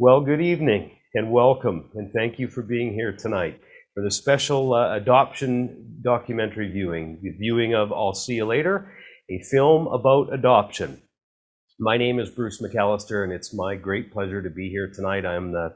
Well, good evening and welcome, and thank you for being here tonight for the special adoption documentary viewing, the viewing of I'll See You Later, a film about adoption. My name is Bruce McAllister, and it's my great pleasure to be here tonight. I'm the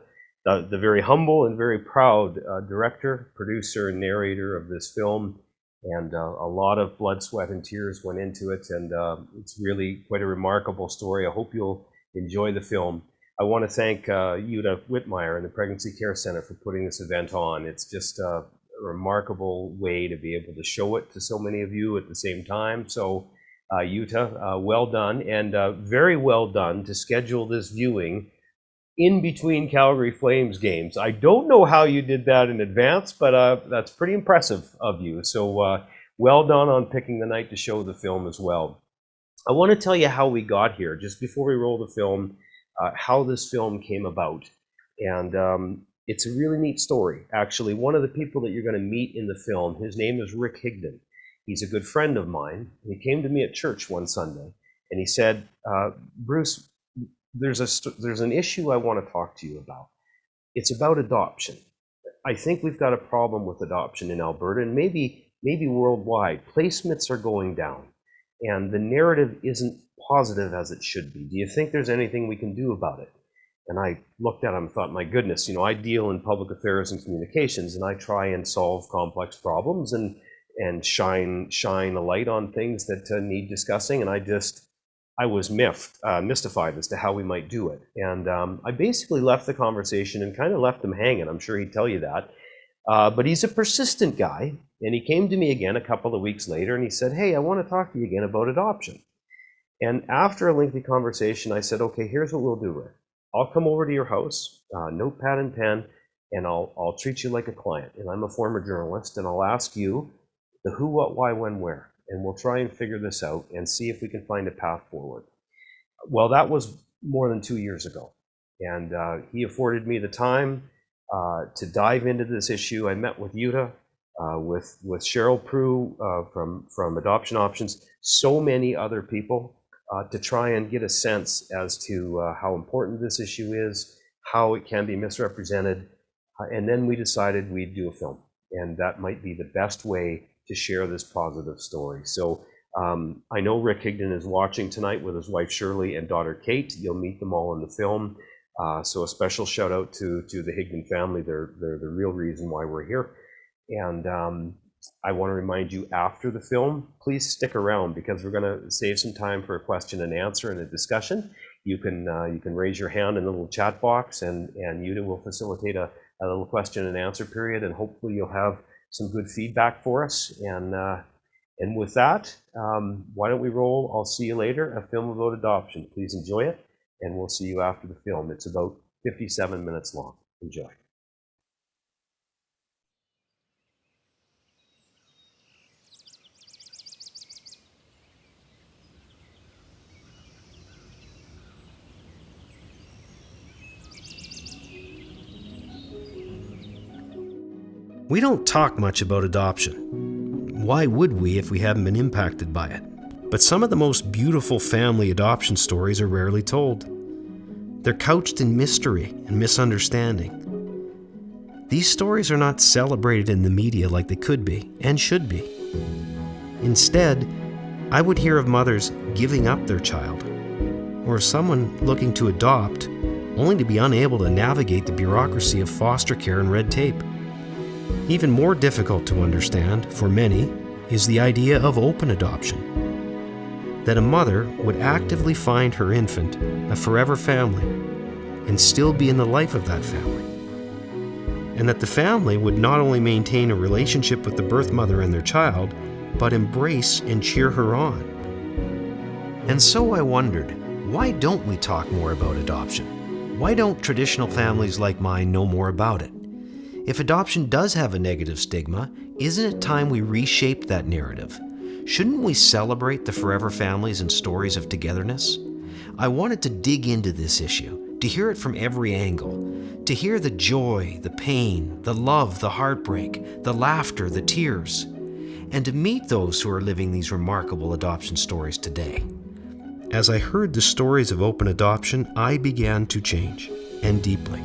very humble and very proud director, producer, and narrator of this film, and a lot of blood, sweat, and tears went into it, and it's really quite a remarkable story. I hope you'll enjoy the film. I want to thank Jutta Whitmire and the Pregnancy Care Center for putting this event on. It's just a remarkable way to be able to show it to so many of you at the same time. So Jutta, well done, and very well done to schedule this viewing in between Calgary Flames games. I don't know how you did that in advance, but that's pretty impressive of you. So well done on picking the night to show the film as well. I want to tell you how we got here, just before we roll the film, how this film came about. And it's a really neat story. Actually, one of the people that you're going to meet in the film, his name is Rick Higdon. He's a good friend of mine. He came to me at church one Sunday, and he said, Bruce, there's an issue I want to talk to you about. It's about adoption. I think we've got a problem with adoption in Alberta, and maybe worldwide. Placements are going down, and the narrative isn't positive as it should be. Do you think there's anything we can do about it? And I looked at him and thought, my goodness, I deal in public affairs and communications, and I try and solve complex problems and shine a light on things that need discussing. And I was mystified as to how we might do it. And I basically left the conversation and kind of left him hanging. I'm sure he'd tell you that. But he's a persistent guy. And he came to me again a couple of weeks later, and he said, hey, I want to talk to you again about adoption. And after a lengthy conversation, I said, okay, here's what we'll do, Rick. I'll come over to your house, notepad and pen, and I'll treat you like a client. And I'm a former journalist, and I'll ask you the who, what, why, when, where. And we'll try and figure this out and see if we can find a path forward. Well, that was more than 2 years ago. And he afforded me the time to dive into this issue. I met with Jutta, with Cheryl Prue from Adoption Options, so many other people, to try and get a sense as to how important this issue is, how it can be misrepresented. And then we decided we'd do a film. And that might be the best way to share this positive story. So I know Rick Higdon is watching tonight with his wife Shirley and daughter Kate. You'll meet them all in the film. So a special shout out to the Higdon family. They're the real reason why we're here. And I want to remind you, after the film, please stick around, because we're going to save some time for a question and answer and a discussion. You can raise your hand in the little chat box, and Jutta will facilitate a little question and answer period, and hopefully you'll have some good feedback for us. And with that, why don't we roll I'll See You Later, a film about adoption. Please enjoy it, and we'll see you after the film. It's about 57 minutes long. Enjoy. We don't talk much about adoption. Why would we if we haven't been impacted by it? But some of the most beautiful family adoption stories are rarely told. They're couched in mystery and misunderstanding. These stories are not celebrated in the media like they could be and should be. Instead, I would hear of mothers giving up their child, or of someone looking to adopt only to be unable to navigate the bureaucracy of foster care and red tape. Even more difficult to understand, for many, is the idea of open adoption. That a mother would actively find her infant a forever family and still be in the life of that family. And that the family would not only maintain a relationship with the birth mother and their child, but embrace and cheer her on. And so I wondered, why don't we talk more about adoption? Why don't traditional families like mine know more about it? If adoption does have a negative stigma, isn't it time we reshaped that narrative? Shouldn't we celebrate the forever families and stories of togetherness? I wanted to dig into this issue, to hear it from every angle, to hear the joy, the pain, the love, the heartbreak, the laughter, the tears, and to meet those who are living these remarkable adoption stories today. As I heard the stories of open adoption, I began to change. and deeply.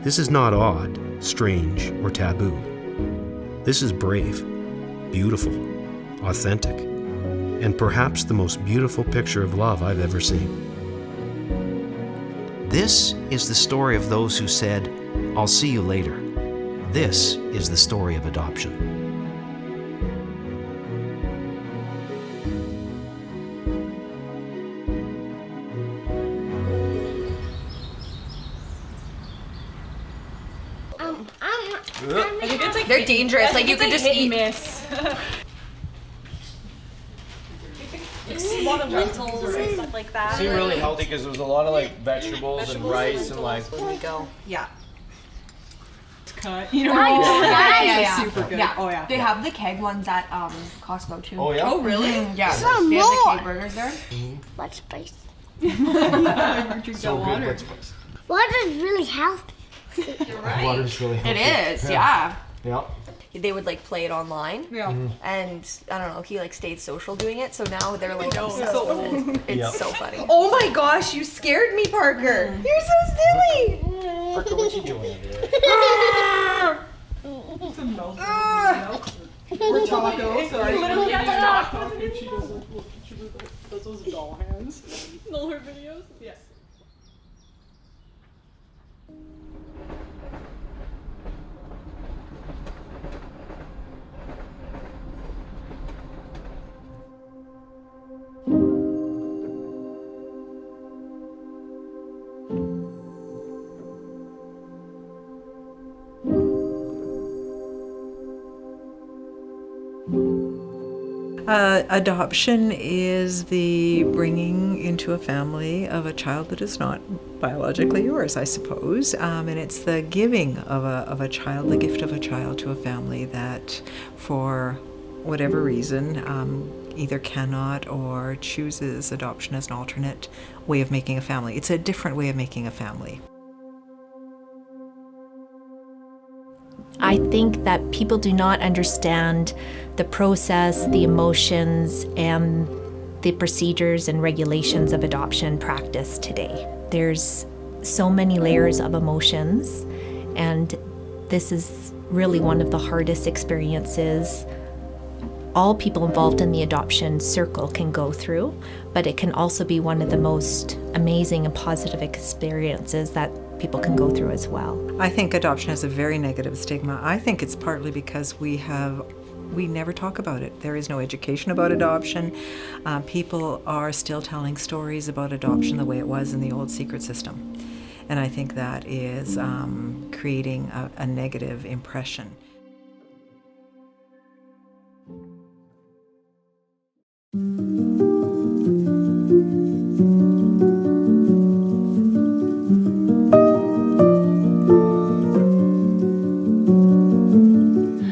This is not odd, strange, or taboo. This is brave, beautiful, authentic, and perhaps the most beautiful picture of love I've ever seen. This is the story of those who said, "I'll see you later." This is the story of adoption. They're dangerous. Like you could just eat. Miss. A lot of lentils and stuff like that. Seemed really healthy because there was a lot of like vegetables and rice and like. There we go. Yeah. Cut. You know. Yeah. Super good. Yeah. Oh yeah. They have the keg ones at Costco too. Oh yeah. Oh really? Yeah. Some They have the more. keg burgers there. What spice? Drink So that good. water. What's spice? Water is really healthy. Water's really It healthy. is. Yeah. Yeah. They would like play it online. Yeah. And I don't know, he like stayed social doing it, so now they're like So obsessed old. with it. It's Yep. so funny. Oh my gosh, you scared me, Parker. You're so silly. Parker, what you doing over there? We're tacos. Sorry. Literally tacos. She does those doll hands. All her videos. Yes. Adoption is the bringing into a family of a child that is not biologically yours, I suppose, and it's the giving of a child, the gift of a child to a family that, for whatever reason, either cannot or chooses adoption as an alternate way of making a family. It's a different way of making a family. I think that people do not understand the process, the emotions, and the procedures and regulations of adoption practice today. There's so many layers of emotions, and this is really one of the hardest experiences all people involved in the adoption circle can go through, but it can also be one of the most amazing and positive experiences that people can go through as well. I think adoption has a very negative stigma. I think it's partly because we never talk about it. There is no education about adoption. People are still telling stories about adoption the way it was in the old secret system. And I think that is creating a negative impression.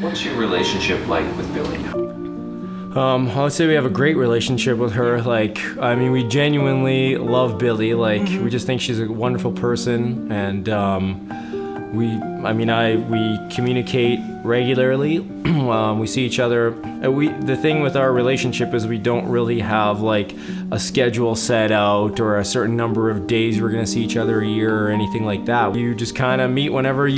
What's your relationship like with Billy now? I would say we have a great relationship with her. Like, I mean, we genuinely love Billy. Like, we just think she's a wonderful person, and we communicate regularly. We see each other. The thing with our relationship is we don't really have like a schedule set out or a certain number of days we're gonna see each other a year or anything like that. You just kind of meet whenever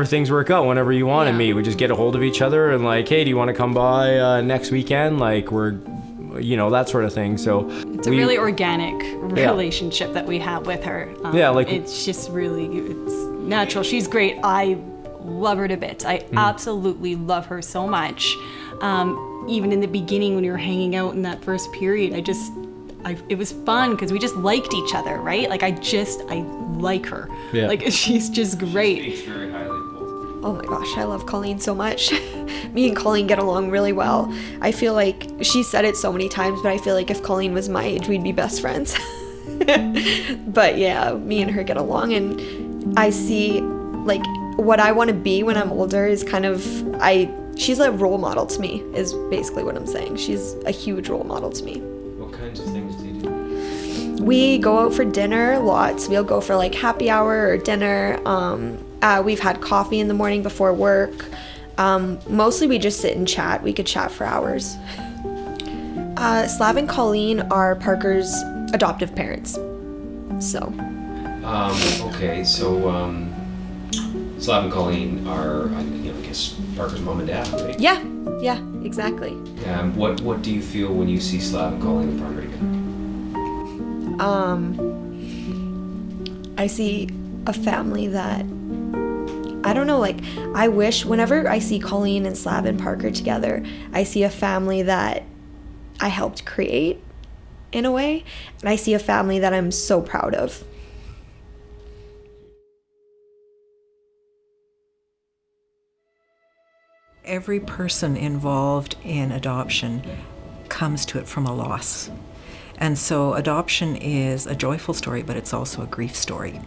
things work out, whenever you want to meet. We just get a hold of each other and like, hey, do you want to come by next weekend? Like that sort of thing. So It's a really organic relationship that we have with her. It's just really, it's natural. She's great. I love her to bits. I absolutely love her so much. Even in the beginning when we were hanging out in that first period, it was fun because we just liked each other, right? Like I like her. Yeah. Like she's just great. She speaks very highly of both. Oh my gosh, I love Colleen so much. Me and Colleen get along really well. I feel like she said it so many times, but I feel like if Colleen was my age, we'd be best friends. But yeah, me and her get along, and I see like what I want to be when I'm older is she's a role model to me, is basically what I'm saying. She's a huge role model to me. What kinds of things do you do? We go out for dinner lots. We'll go for like happy hour or dinner. We've had coffee in the morning before work. Mostly we just sit and chat. We could chat for hours. Slav and Colleen are Parker's adoptive parents. So Okay, so Slav and Colleen are, I guess, Parker's mom and dad, right? Yeah, exactly. What do you feel when you see Slav and Colleen and Parker together? I see a family that, I don't know, like, I wish whenever I see Colleen and Slav and Parker together, I see a family that I helped create in a way, and I see a family that I'm so proud of. Every person involved in adoption comes to it from a loss. And so adoption is a joyful story, but it's also a grief story.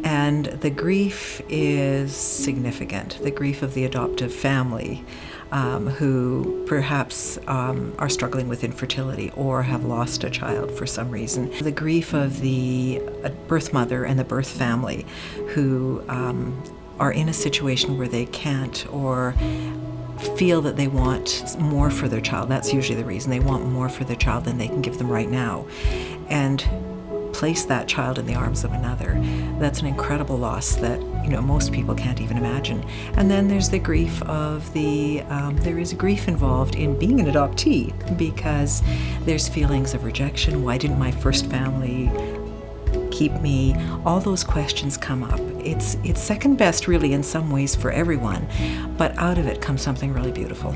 And the grief is significant. The grief of the adoptive family who perhaps are struggling with infertility or have lost a child for some reason. The grief of the birth mother and the birth family who are in a situation where they can't or feel that they want more for their child. That's usually the reason. They want more for their child than they can give them right now. And place that child in the arms of another. That's an incredible loss that, most people can't even imagine. And then there's the grief of there is grief involved in being an adoptee because there's feelings of rejection. Why didn't my first family keep me? All those questions come up. It's second best really in some ways for everyone, but out of it comes something really beautiful.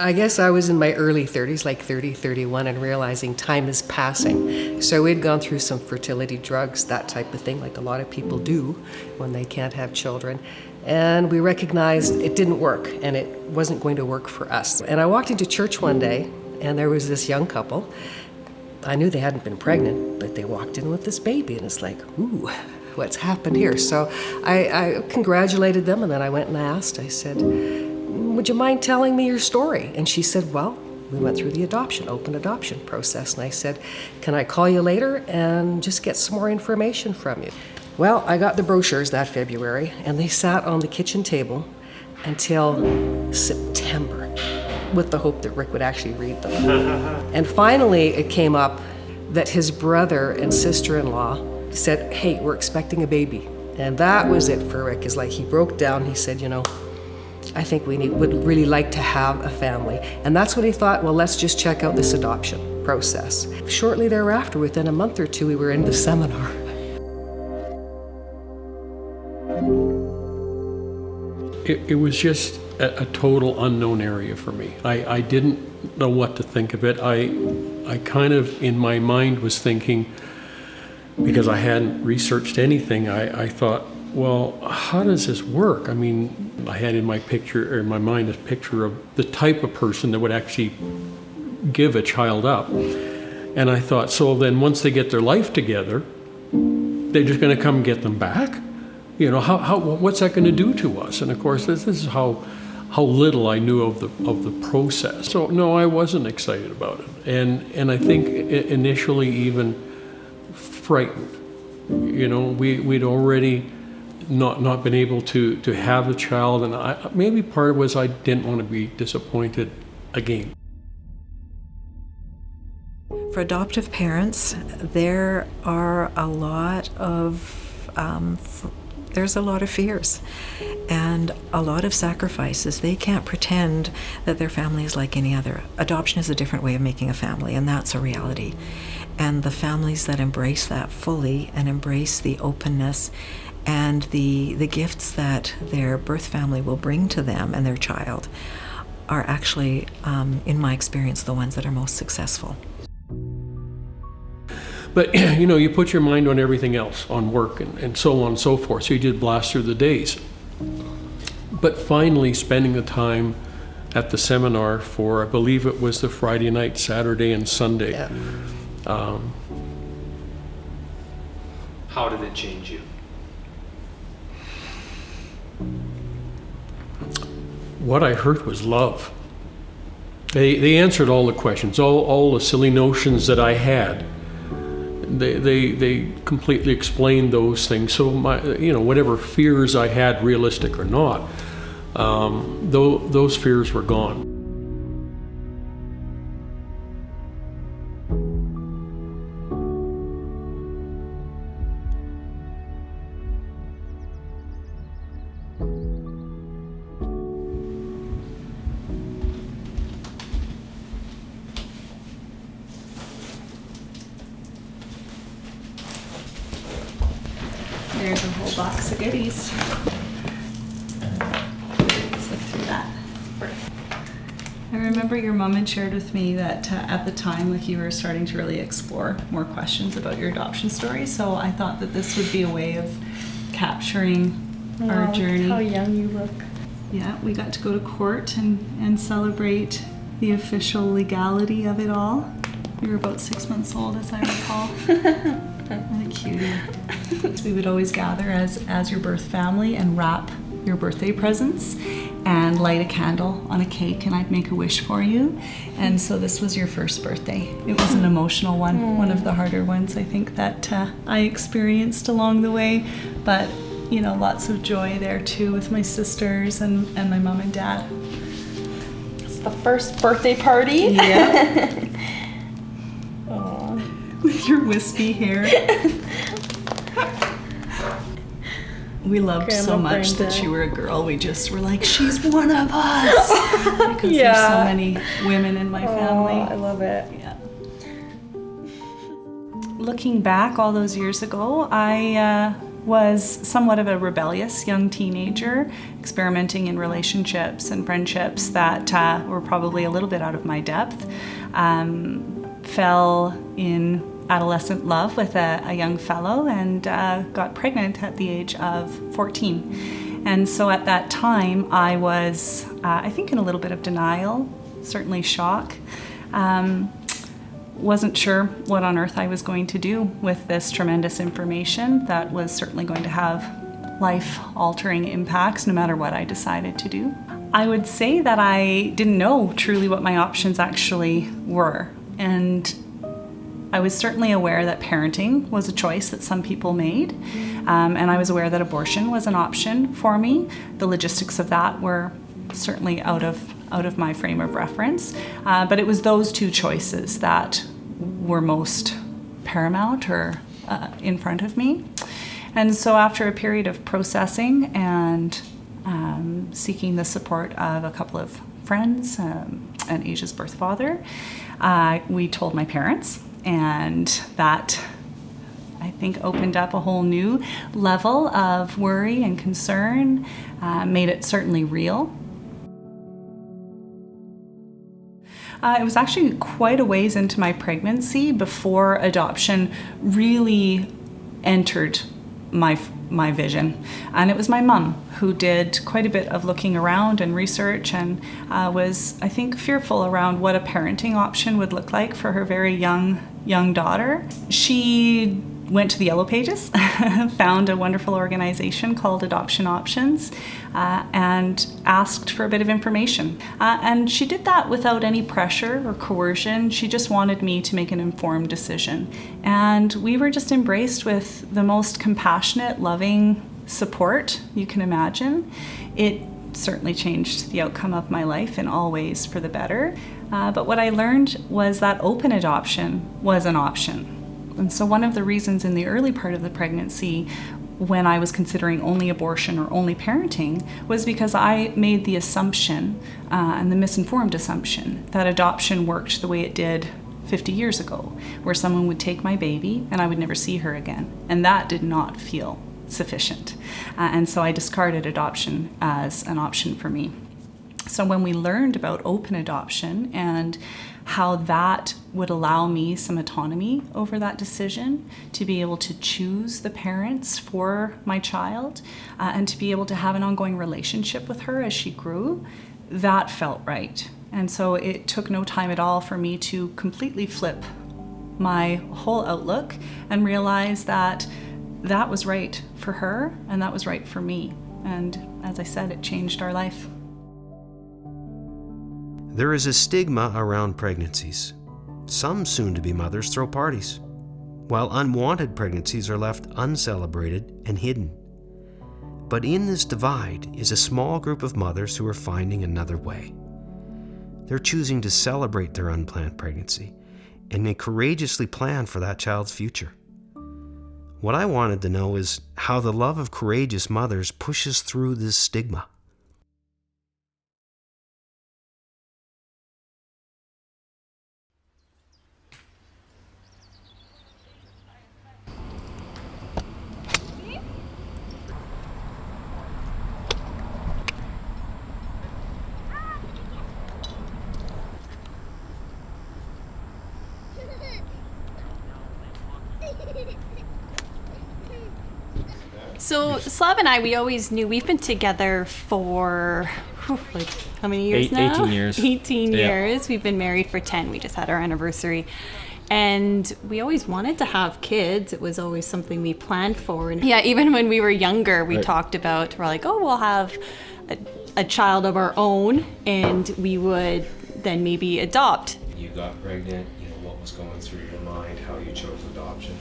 I guess I was in my early 30s, like 30, 31, and realizing time is passing. So we'd gone through some fertility drugs, that type of thing, like a lot of people do when they can't have children. And we recognized it didn't work, and it wasn't going to work for us. And I walked into church one day, and there was this young couple. I knew they hadn't been pregnant, but they walked in with this baby, and it's like, ooh, what's happened here? So I congratulated them, and then I went and asked, I said, would you mind telling me your story? And she said, well, we went through the open adoption process. And I said, can I call you later and just get some more information from you? Well, I got the brochures that February, and they sat on the kitchen table until September with the hope that Rick would actually read them. And finally, it came up that his brother and sister-in-law said, hey, we're expecting a baby. And that was it for Rick. Is like he broke down. He said, I think we would really like to have a family. And that's when he thought, well, let's just check out this adoption process. Shortly thereafter, within a month or two, we were in the seminar. It was just a total unknown area for me. I didn't know what to think of it. I kind of, in my mind, was thinking, because I hadn't researched anything, I thought, well, how does this work? I mean, I had in my mind a picture of the type of person that would actually give a child up. And I thought, so then once they get their life together, they're just going to come and get them back? What's that going to do to us? And of course, this is how little I knew of the process. So no, I wasn't excited about it. And I think initially even frightened. We'd already not been able to have a child, and maybe part of it was I didn't want to be disappointed again. For adoptive parents, there are a lot of fears and a lot of sacrifices. They can't pretend that their family is like any other. Adoption is a different way of making a family, and that's a reality. And the families that embrace that fully and embrace the openness and the gifts that their birth family will bring to them and their child are actually, in my experience, the ones that are most successful. But, you put your mind on everything else, on work and so on and so forth, so you just blast through the days. But finally spending the time at the seminar for, I believe it was the Friday night, Saturday, and Sunday. Yeah. How did it change you? What I heard was love. They answered all the questions, all the silly notions that I had. they completely explained those things. So whatever fears I had, realistic or not, those fears were gone. There's a whole box of goodies. Let's look through that. I remember your mom had shared with me that at the time, like, you were starting to really explore more questions about your adoption story. So I thought that this would be a way of capturing our journey. How young you look. Yeah, we got to go to court and celebrate the official legality of it all. You were about 6 months old, as I recall. What a cutie. We would always gather as your birth family and wrap your birthday presents and light a candle on a cake, and I'd make a wish for you. And so this was your first birthday. It was an emotional one, one of the harder ones I think that I experienced along the way. But, lots of joy there too with my sisters and my mom and dad. It's the first birthday party. Yeah. With your wispy hair. We loved so much that you were a girl. We just were like, she's one of us. Because there's so many women in my family. I love it. Yeah. Looking back all those years ago, I was somewhat of a rebellious young teenager, experimenting in relationships and friendships that were probably a little bit out of my depth. Fell in adolescent love with a young fellow and got pregnant at the age of 14. And so at that time I was, I think, in a little bit of denial, certainly shock. Wasn't sure what on earth I was going to do with this tremendous information that was certainly going to have life-altering impacts no matter what I decided to do. I would say that I didn't know truly what my options actually were. And I was certainly aware that parenting was a choice that some people made, and I was aware that abortion was an option for me. The logistics of that were certainly out of my frame of reference, but it was those two choices that were most paramount or in front of me. And so after a period of processing and seeking the support of a couple of friends and Asia's birth father, we told my parents. And that, I think, opened up a whole new level of worry and concern, made it certainly real. It was actually quite a ways into my pregnancy before adoption really entered my vision. And it was my mom who did quite a bit of looking around and research and was, I think, fearful around what a parenting option would look like for her very young daughter. She went to the Yellow Pages, found a wonderful organization called Adoption Options, and asked for a bit of information. And she did that without any pressure or coercion. She just wanted me to make an informed decision. And we were just embraced with the most compassionate, loving support you can imagine. It certainly changed the outcome of my life in all ways for the better. But what I learned was that open adoption was an option. And so one of the reasons in the early part of the pregnancy when I was considering only abortion or only parenting was because I made the assumption, and the misinformed assumption, that adoption worked the way it did 50 years ago, where someone would take my baby and I would never see her again. And that did not feel sufficient. And so I discarded adoption as an option for me. So when we learned about open adoption and how that would allow me some autonomy over that decision, to be able to choose the parents for my child, and to be able to have an ongoing relationship with her as she grew, that felt right. And so it took no time at all for me to completely flip my whole outlook and realize that that was right for her and that was right for me. And as I said, it changed our life. There is a stigma around pregnancies. Some soon-to-be mothers throw parties. while unwanted pregnancies are left uncelebrated and hidden. But in this divide is a small group of mothers who are finding another way. They're choosing to celebrate their unplanned pregnancy and they courageously plan for that child's future. What I wanted to know is how the love of courageous mothers pushes through this stigma. So Slav and I, we always knew we've been together for like how many years now? 18 years. 18 years. We've been married for 10. We just had our anniversary. And we always wanted to have kids. It was always something we planned for. And yeah, even when we were younger, we talked about, we're like, oh, we'll have a child of our own and we would then maybe adopt. You got pregnant, what was going through your mind, how you chose adoption?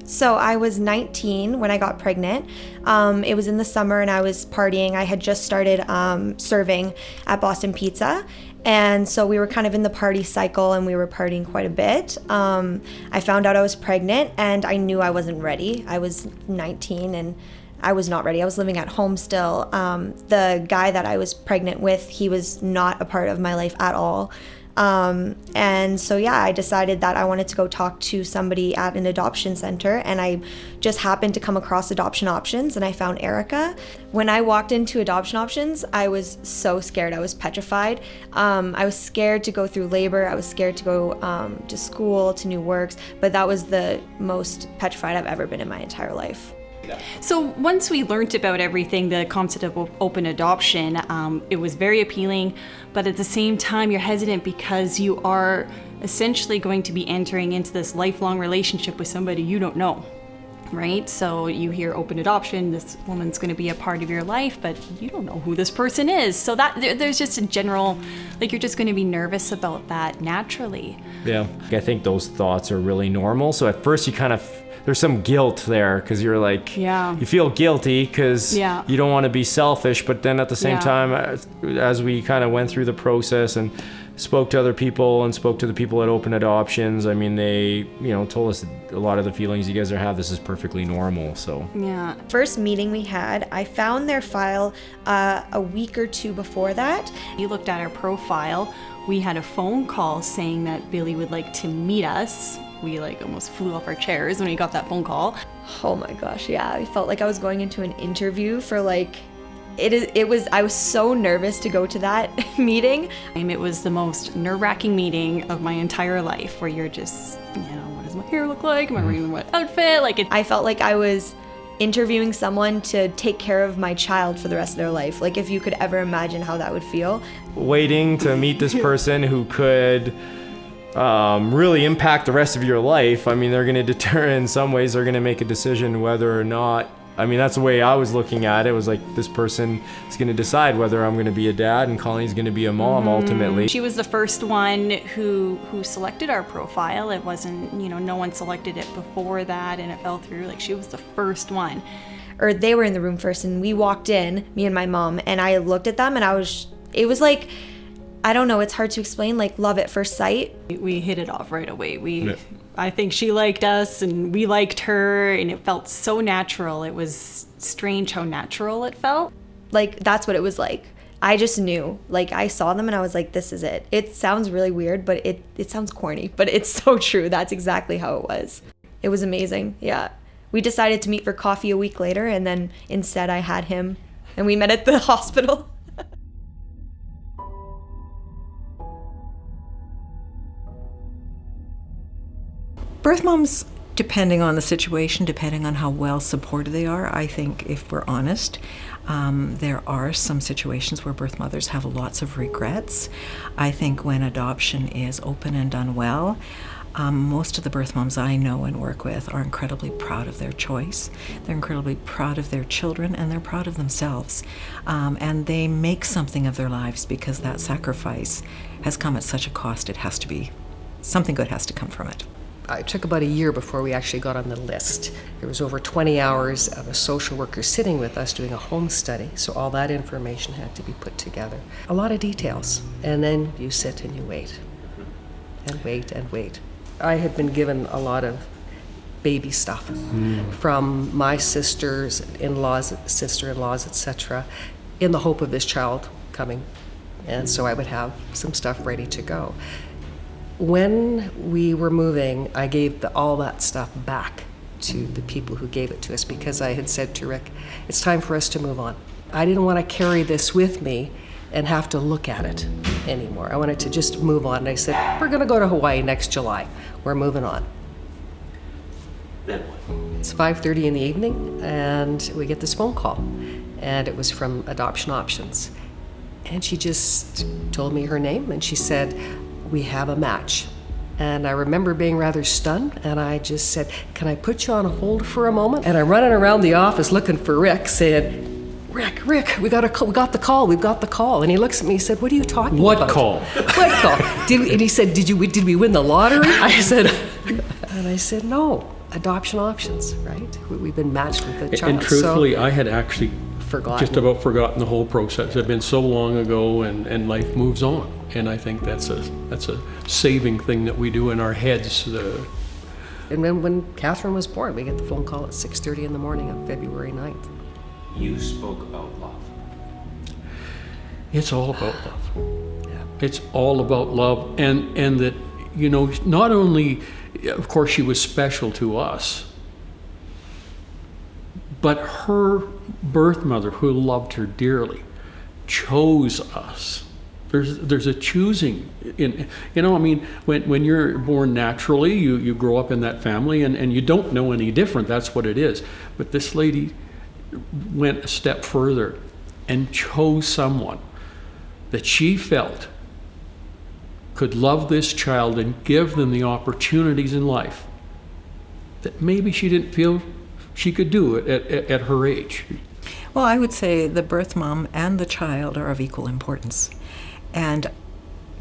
So I was 19 when I got pregnant. It was in the summer and I was partying. I had just started serving at Boston Pizza. And so we were kind of in the party cycle and we were partying quite a bit. I found out I was pregnant and I knew I wasn't ready. I was 19 and I was not ready. I was living at home still. The guy that I was pregnant with, he was not a part of my life at all. And so I decided that I wanted to go talk to somebody at an adoption center, and I just happened to come across Adoption Options and I found Erica. When I walked into Adoption Options, I was so scared. I was petrified. I was scared to go through labor. I was scared to go to school, to new works, but that was the most petrified I've ever been in my entire life. So once we learned about everything, the concept of open adoption, it was very appealing, but at the same time you're hesitant because you are essentially going to be entering into this lifelong relationship with somebody you don't know, right? So you hear open adoption, this woman's going to be a part of your life, but you don't know who this person is. So that there's just a general, you're just going to be nervous about that naturally. Yeah, I think those thoughts are really normal. So at first you kind of there's some guilt there because you're like, you feel guilty because you don't want to be selfish, but then at the same time, as we kind of went through the process and spoke to other people and spoke to the people at Open Adoptions, I mean, they, told us a lot of the feelings you guys have, this is perfectly normal, so. Yeah. First meeting we had, I found their file a week or two before that. You looked at our profile. We had a phone call saying that Billy would like to meet us. We almost flew off our chairs when we got that phone call. Oh my gosh, yeah. I felt like I was going into an interview for I was so nervous to go to that meeting. It was the most nerve-wracking meeting of my entire life where you're just, what does my hair look like? Am I wearing what outfit? I felt like I was interviewing someone to take care of my child for the rest of their life. If you could ever imagine how that would feel. Waiting to meet this person who could really impact the rest of your life. I mean, they're going to deter, in some ways, they're going to make a decision whether or not, that's the way I was looking at it. It was like, this person is going to decide whether I'm going to be a dad and Colleen's going to be a mom ultimately. She was the first one who selected our profile. It wasn't, no one selected it before that and it fell through. She was the first one. Or they were in the room first and we walked in, me and my mom, and I looked at them and it was like, I don't know, it's hard to explain, love at first sight. We hit it off right away. I think she liked us and we liked her and it felt so natural. It was strange how natural it felt. That's what it was like. I just knew. I saw them and I was like, this is it. It sounds really weird, but it sounds corny, but it's so true. That's exactly how it was. It was amazing, yeah. We decided to meet for coffee a week later and then instead I had him and we met at the hospital. Birth moms, depending on the situation, depending on how well supported they are, I think if we're honest, there are some situations where birth mothers have lots of regrets. I think when adoption is open and done well, most of the birth moms I know and work with are incredibly proud of their choice. They're incredibly proud of their children and they're proud of themselves. And they make something of their lives because that sacrifice has come at such a cost. It has to be, something good has to come from it. It took about a year before we actually got on the list. There was over 20 hours of a social worker sitting with us doing a home study, so all that information had to be put together. A lot of details, and then you sit and you wait, and wait, and wait. I had been given a lot of baby stuff from my sister-in-laws, etc., in the hope of this child coming, and so I would have some stuff ready to go. When we were moving, I gave all that stuff back to the people who gave it to us because I had said to Rick, it's time for us to move on. I didn't want to carry this with me and have to look at it anymore. I wanted to just move on. And I said, we're going to go to Hawaii next July. We're moving on. Then what? It's 5:30 in the evening, and we get this phone call. And it was from Adoption Options. And she just told me her name, and she said, we have a match. And I remember being rather stunned, and I just said, can I put you on hold for a moment? And I'm running around the office looking for Rick, saying, Rick, we got the call. And he looks at me, he said, what are you talking about? What call? What call? And he said, did we win the lottery? I said, no, Adoption Options, right? We've been matched with a child. And truthfully, I had actually just about forgotten the whole process. It had been so long ago, and life moves on. And I think that's a saving thing that we do in our heads. And then when Catherine was born, we get the phone call at 6:30 in the morning of February 9th. You spoke about love. It's all about love. Yeah. It's all about love, and that, you know, not only, of course, she was special to us, but her birth mother, who loved her dearly, chose us. There's a choosing in, you know, I mean, when you're born naturally, you grow up in that family and you don't know any different. That's what it is. But this lady went a step further and chose someone that she felt could love this child and give them the opportunities in life that maybe she didn't feel she could do it at her age. Well, I would say the birth mom and the child are of equal importance. And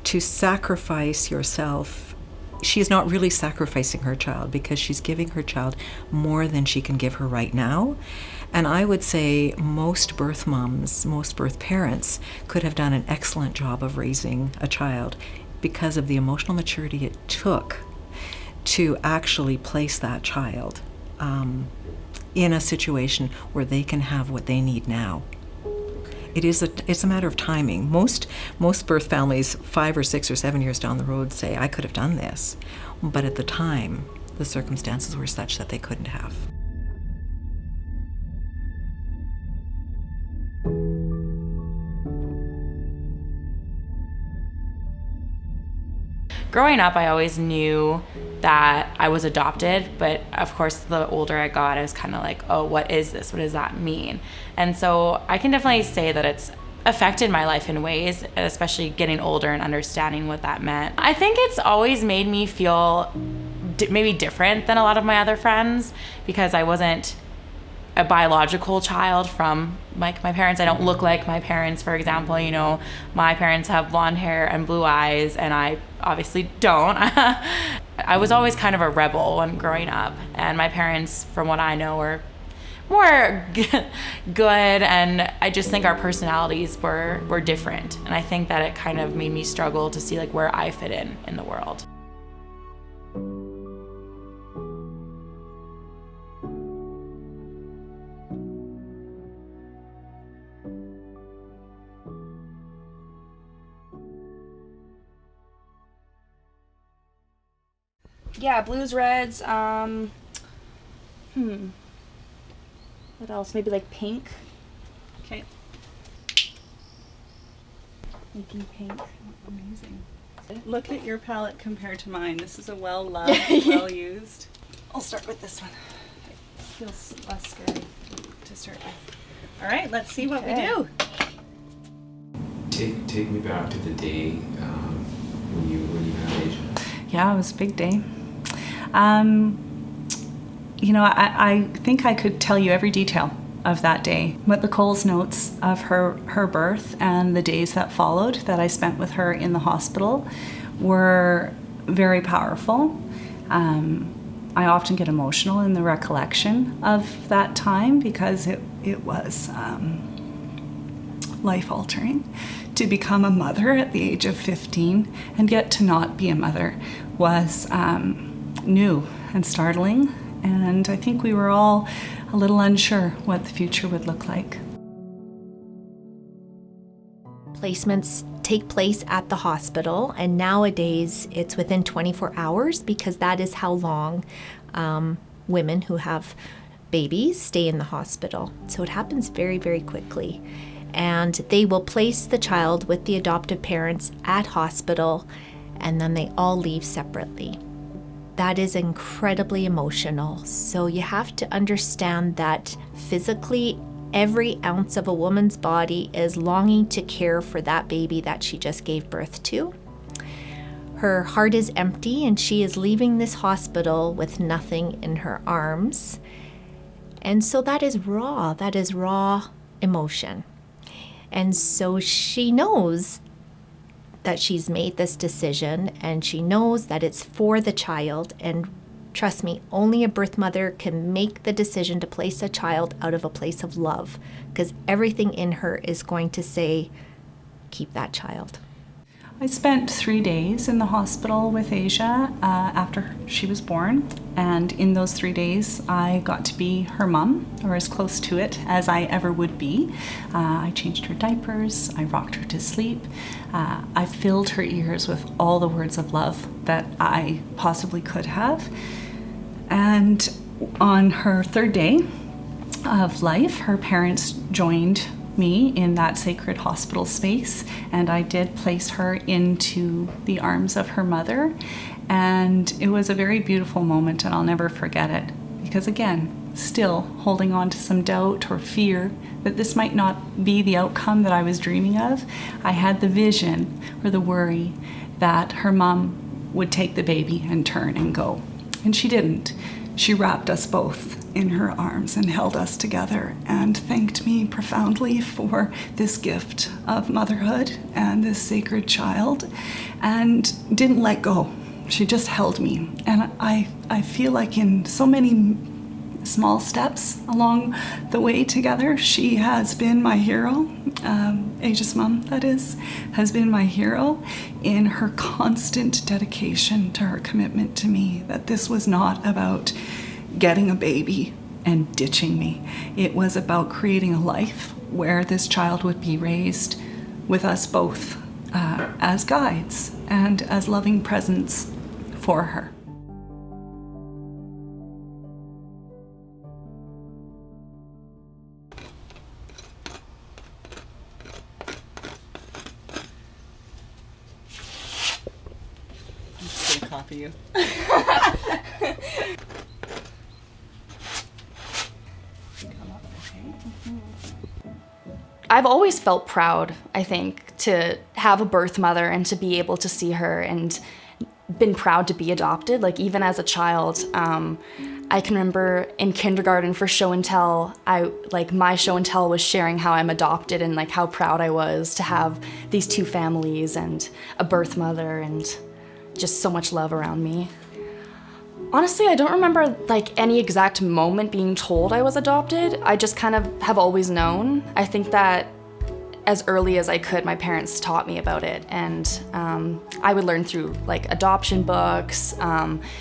to sacrifice yourself, she's not really sacrificing her child because she's giving her child more than she can give her right now. And I would say most birth moms, most birth parents could have done an excellent job of raising a child because of the emotional maturity it took to actually place that child in a situation where they can have what they need now. It's a matter of timing. Most birth families 5 or 6 or 7 years down the road say, I could have done this. But at the time, the circumstances were such that they couldn't have. Growing up, I always knew that I was adopted, but of course, the older I got, I was kind of like, oh, what is this? What does that mean? And so I can definitely say that it's affected my life in ways, especially getting older and understanding what that meant. I think it's always made me feel maybe different than a lot of my other friends because I wasn't a biological child from like my parents. I don't look like my parents, for example. You know, my parents have blonde hair and blue eyes, and I obviously don't. I was always kind of a rebel when growing up, and my parents, from what I know, were more good, and I just think our personalities were different, and I think that it kind of made me struggle to see like where I fit in the world. Yeah, blues, reds, what else? Maybe like pink. Okay. Making pink. Amazing. Look at your palette compared to mine. This is a well-loved, well-used. I'll start with this one. It feels less scary to start with. All right, let's see what we do. Take me back to the day when you had Asia. Yeah, it was a big day. You know, I think I could tell you every detail of that day. But the Coles notes of her birth and the days that followed that I spent with her in the hospital were very powerful. I often get emotional in the recollection of that time because it was life-altering. To become a mother at the age of 15 and get to not be a mother was new and startling, and I think we were all a little unsure what the future would look like. Placements take place at the hospital, and nowadays it's within 24 hours because that is how long women who have babies stay in the hospital. So it happens very, very quickly. And they will place the child with the adoptive parents at hospital, and then they all leave separately. That is incredibly emotional. So you have to understand that physically, every ounce of a woman's body is longing to care for that baby that she just gave birth to. Her heart is empty, and she is leaving this hospital with nothing in her arms. And so that is raw emotion. And so she knows that she's made this decision, and she knows that it's for the child. And trust me, only a birth mother can make the decision to place a child out of a place of love, because everything in her is going to say, keep that child. I spent 3 days in the hospital with Asia after she was born, and in those 3 days I got to be her mom, or as close to it as I ever would be. I changed her diapers, I rocked her to sleep, I filled her ears with all the words of love that I possibly could have. And on her 3rd day of life, her parents joined me in that sacred hospital space, and I did place her into the arms of her mother, and it was a very beautiful moment, and I'll never forget it, because again, still holding on to some doubt or fear that this might not be the outcome that I was dreaming of. I had the vision or the worry that her mom would take the baby and turn and go, and she didn't. She wrapped us both in her arms and held us together and thanked me profoundly for this gift of motherhood and this sacred child, and didn't let go. She just held me. And I feel like in so many small steps along the way together, she has been my hero. Asia's mom, that is, has been my hero in her constant dedication to her commitment to me, that this was not about getting a baby and ditching me. It was about creating a life where this child would be raised with us both as guides and as loving presence for her. I'm just gonna copy you. I've always felt proud, I think, to have a birth mother and to be able to see her, and been proud to be adopted. Like, even as a child, I can remember in kindergarten for show and tell, my show and tell was sharing how I'm adopted and like how proud I was to have these 2 families and a birth mother and just so much love around me. Honestly, I don't remember like any exact moment being told I was adopted. I just kind of have always known. I think that as early as I could, my parents taught me about it, and I would learn through like adoption books,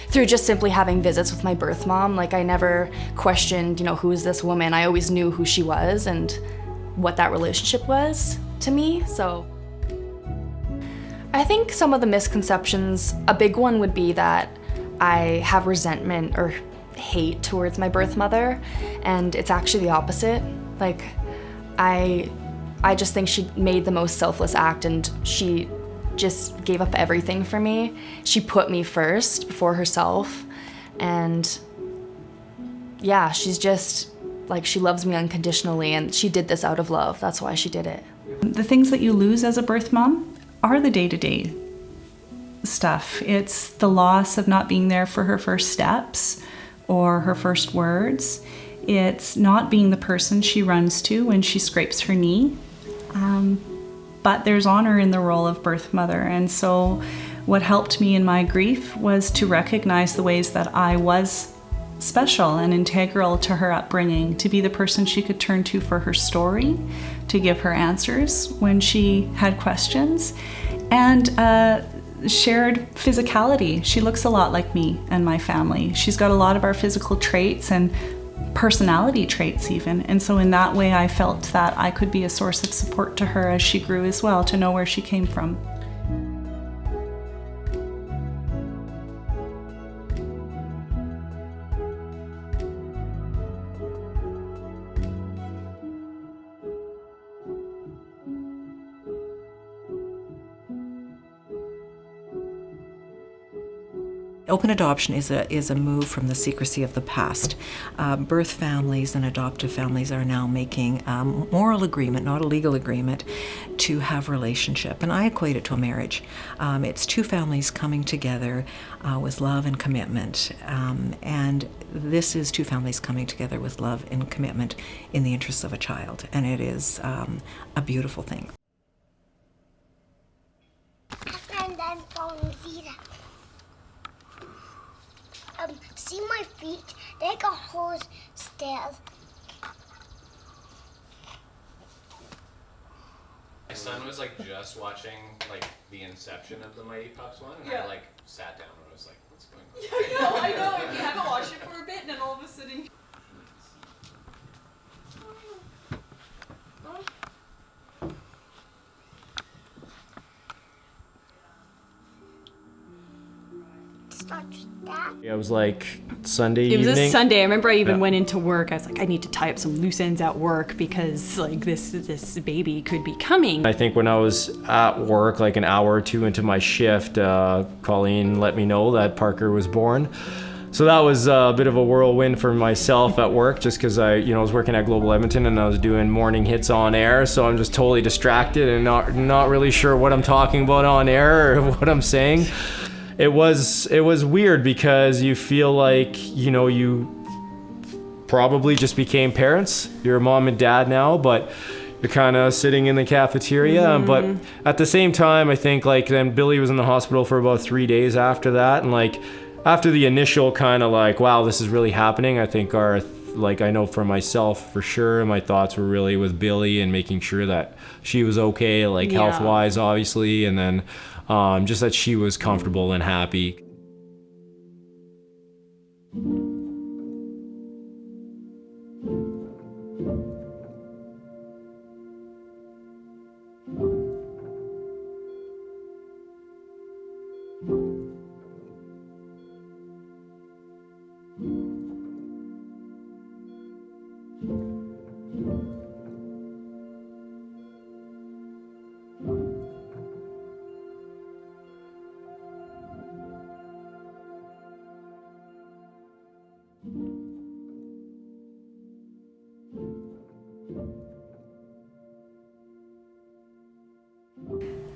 through just simply having visits with my birth mom. Like, I never questioned, who is this woman? I always knew who she was and what that relationship was to me. So I think some of the misconceptions, a big one would be that I have resentment or hate towards my birth mother, and it's actually the opposite. Like, I just think she made the most selfless act, and she just gave up everything for me. She put me first before herself, and yeah, she's just like, she loves me unconditionally, and she did this out of love. That's why she did it. The things that you lose as a birth mom are the day-to-day stuff. It's the loss of not being there for her first steps or her first words. It's not being the person she runs to when she scrapes her knee. But there's honor in the role of birth mother, and so What helped me in my grief was to recognize the ways that I was special and integral to her upbringing, to be the person she could turn to for her story, to give her answers when she had questions, and shared physicality. She looks a lot like me and my family. She's got a lot of our physical traits and personality traits even. And so in that way, I felt that I could be a source of support to her as she grew as well, to know where she came from. Open adoption is a move from the secrecy of the past. Birth families and adoptive families are now making a moral agreement, not a legal agreement, to have relationship. And I equate it to a marriage. It's two families coming together with love and commitment. And this is two families coming together with love and commitment in the interests of a child. And it is a beautiful thing. See my feet? They got holes still. My son was like just watching like the inception of the Mighty Pups one, and I like sat down and I was like, what's going on? I know. If you haven't watched it for a bit, and then all of a sudden. It was like Sunday It was evening. a Sunday. I remember I even went into work. I was like, I need to tie up some loose ends at work because like this baby could be coming. I think when I was at work, like an hour or two into my shift, Colleen let me know that Parker was born. So that was a bit of a whirlwind for myself at work, just because I was working at Global Edmonton and I was doing morning hits on air, so I'm just totally distracted and not really sure what I'm talking about on air or what I'm saying. It was weird because you feel like, you probably just became parents. You're a mom and dad now, but you're kind of sitting in the cafeteria. Mm-hmm. But at the same time, I think like then Billy was in the hospital for about 3 days after that. And like after the initial kind of like, wow, this is really happening, I think I know for myself for sure, my thoughts were really with Billy and making sure that she was okay, like health-wise, obviously. And then just that she was comfortable and happy.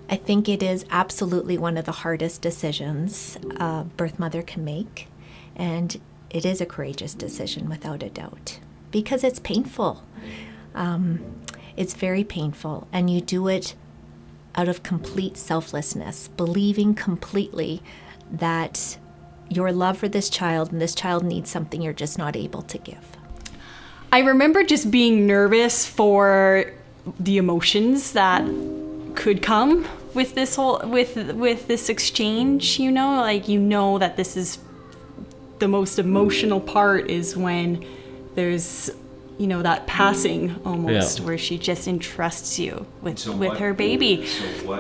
I think it is absolutely one of the hardest decisions a birth mother can make, and it is a courageous decision without a doubt, because it's painful. It's very painful, and you do it out of complete selflessness, believing completely that your love for this child and this child needs something you're just not able to give. I remember just being nervous for the emotions that could come with this whole with this exchange, that this is the most emotional part is when there's that passing almost, where she just entrusts you with her baby.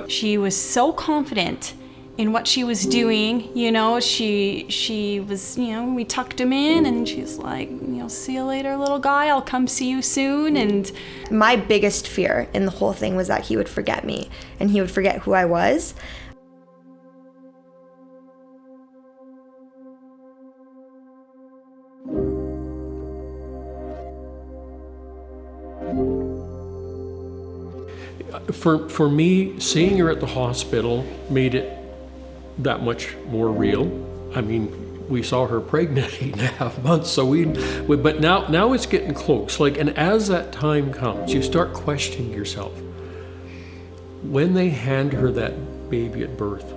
She was so confident in what she was doing. She was, we tucked him in and she's like, see you later, little guy, I'll come see you soon. And my biggest fear in the whole thing was that he would forget me and he would forget who I was. For me, seeing her at the hospital made it that much more real. I mean, we saw her pregnant 8.5 months, so but now it's getting close. And as that time comes, you start questioning yourself. When they hand her that baby at birth,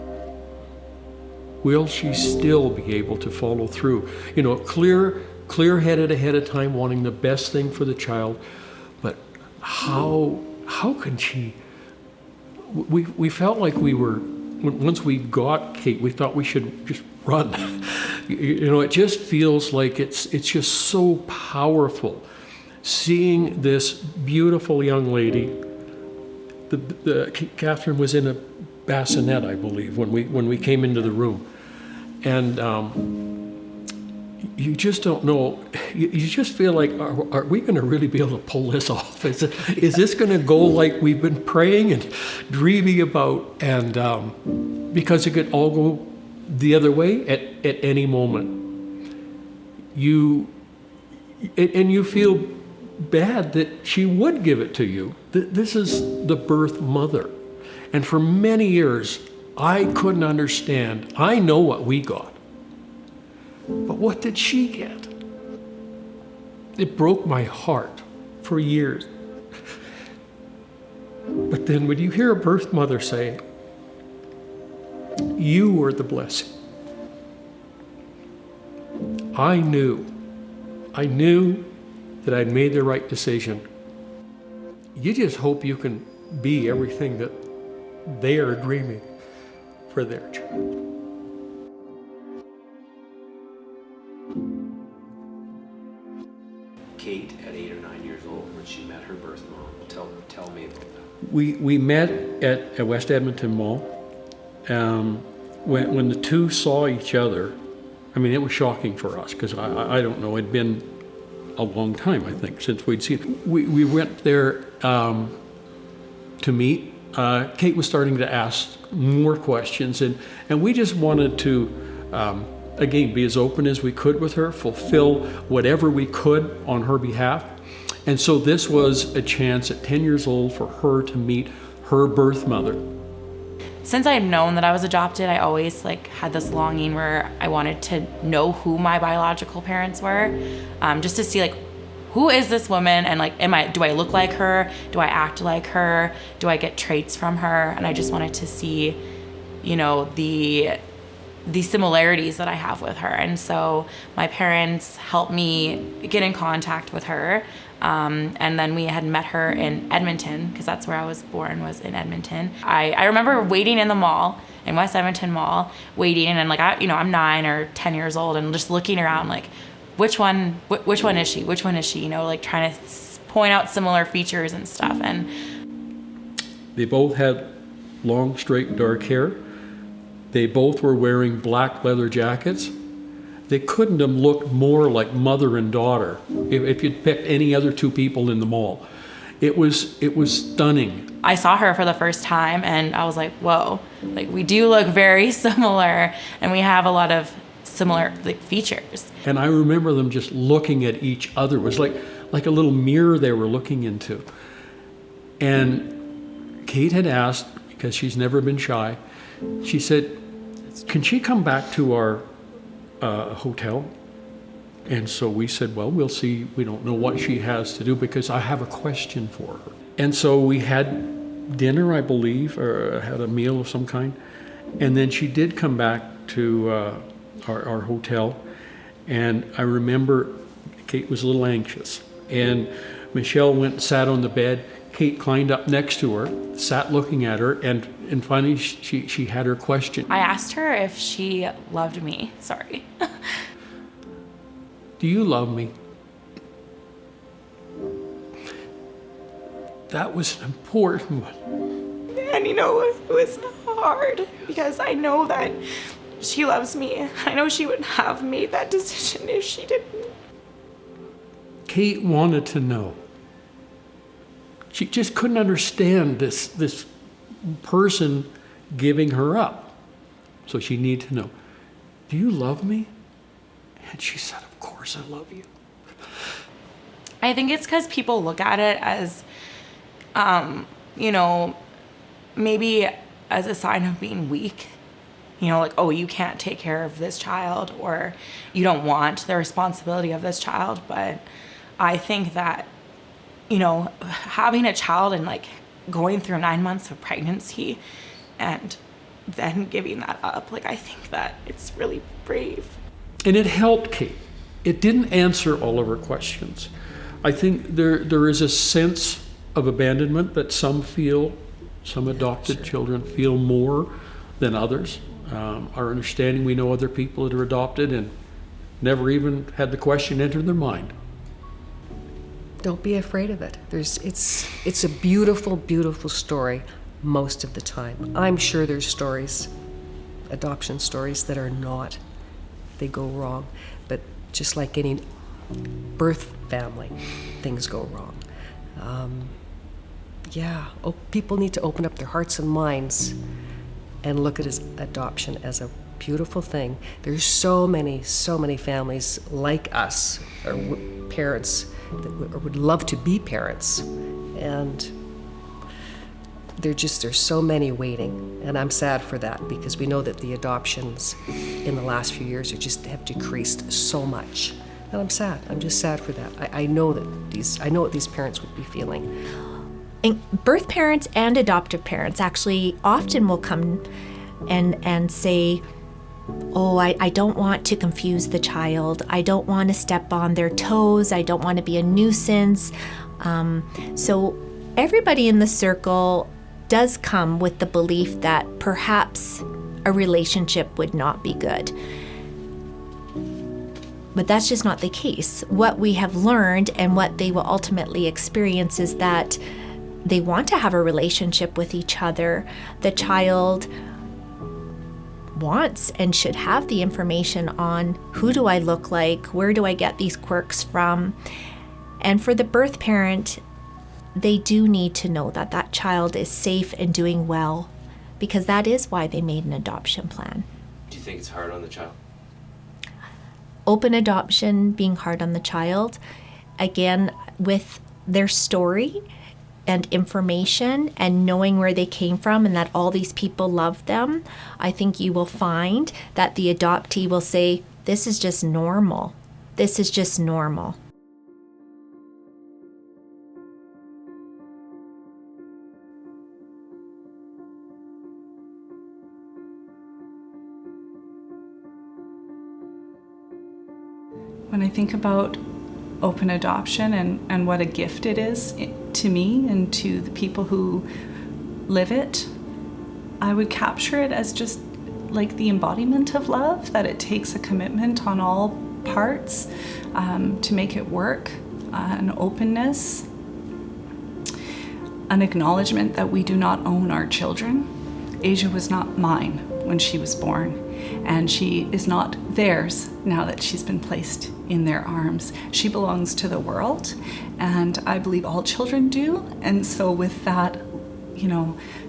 Will she still be able to follow through? You know, clear-headed ahead of time, wanting the best thing for the child, but how can she? We felt like we were, once we got Kate, we thought we should just run. You know, it just feels like it's just so powerful seeing this beautiful young lady. Catherine was in a bassinet, I believe, when we came into the room, and you just don't know. You just feel like, are we going to really be able to pull this off? Is this going to go like we've been praying and dreaming about? And because it could all go the other way at any moment. You feel bad that she would give it to you. This is the birth mother. And for many years, I couldn't understand. I know what we got. But what did she get? It broke my heart for years. But then when you hear a birth mother say, "You were the blessing," I knew that I'd made the right decision. You just hope you can be everything that they are dreaming for their child. Kate, at 8 or 9 years old, when she met her birth mom, tell me about that. We met at West Edmonton Mall. When the two saw each other, I mean, it was shocking for us because I don't know, it'd been a long time, I think, since we'd seen. We went there to meet. Kate was starting to ask more questions, and we just wanted to, again, be as open as we could with her, fulfill whatever we could on her behalf. And so this was a chance at 10 years old for her to meet her birth mother. Since I'd known that I was adopted, I always had this longing where I wanted to know who my biological parents were, just to see who is this woman, and do I look like her? Do I act like her? Do I get traits from her? And I just wanted to see, the similarities that I have with her. And so my parents helped me get in contact with her. And then we had met her in Edmonton, because that's where I was born, was in Edmonton. I remember waiting in the mall, in West Edmonton Mall, waiting, and I'm 9 or 10 years old, and just looking around which one is she? Which one is she? Trying to point out similar features and stuff. And they both had long, straight, dark hair. They both were wearing black leather jackets. They couldn't have looked more like mother and daughter if you'd picked any other two people in the mall. It was stunning. I saw her for the first time, and I was like, whoa, we do look very similar, and we have a lot of similar features. And I remember them just looking at each other. It was like a little mirror they were looking into. And Kate had asked, because she's never been shy, she said, can she come back to our hotel? And so we said, well, we'll see. We don't know what she has to do, because I have a question for her. And so we had dinner, I believe, or had a meal of some kind. And then she did come back to our hotel. And I remember Kate was a little anxious. And Michelle went and sat on the bed. Kate climbed up next to her, sat looking at her, and finally she had her question. I asked her if she loved me. Sorry. Do you love me? That was an important one. And it was hard, because I know that she loves me. I know she wouldn't have made that decision if she didn't. Kate wanted to know. She just couldn't understand this person giving her up. So she needed to know, do you love me? And she said, of course I love you. I think it's because people look at it as, maybe as a sign of being weak. Oh, you can't take care of this child, or you don't want the responsibility of this child. But I think that, having a child and going through 9 months of pregnancy and then giving that up. Like, I think that it's really brave. And it helped Kate. It didn't answer all of her questions. I think there is a sense of abandonment that some feel, some adopted children feel more than others. Our understanding, we know other people that are adopted and never even had the question enter their mind. Don't be afraid of it. It's a beautiful, beautiful story most of the time. I'm sure there's stories, adoption stories, that are not. They go wrong. But just like any birth family, things go wrong. People need to open up their hearts and minds and look at adoption as a beautiful thing. There's so many families like us, or parents that would love to be parents, and there's so many waiting, and I'm sad for that, because we know that the adoptions in the last few years have decreased so much, and I'm sad. I'm just sad for that. I know what these parents would be feeling. And birth parents and adoptive parents actually often will come and say, oh, I don't want to confuse the child. I don't want to step on their toes. I don't want to be a nuisance. So everybody in the circle does come with the belief that perhaps a relationship would not be good. But that's just not the case. What we have learned and what they will ultimately experience is that they want to have a relationship with each other. The child wants and should have the information on who do I look like, where do I get these quirks from. And for the birth parent, they do need to know that that child is safe and doing well, because that is why they made an adoption plan. Do you think it's hard on the child? Open adoption being hard on the child, again, with their story and information and knowing where they came from and that all these people love them, I think you will find that the adoptee will say, this is just normal. This is just normal. When I think about open adoption and what a gift it is to me and to the people who live it, I would capture it as just like the embodiment of love, that it takes a commitment on all parts to make it work, an openness, an acknowledgement that we do not own our children. Asia was not mine when she was born, and she is not theirs now that she's been placed in their arms. She belongs to the world, and I believe all children do. And so with that,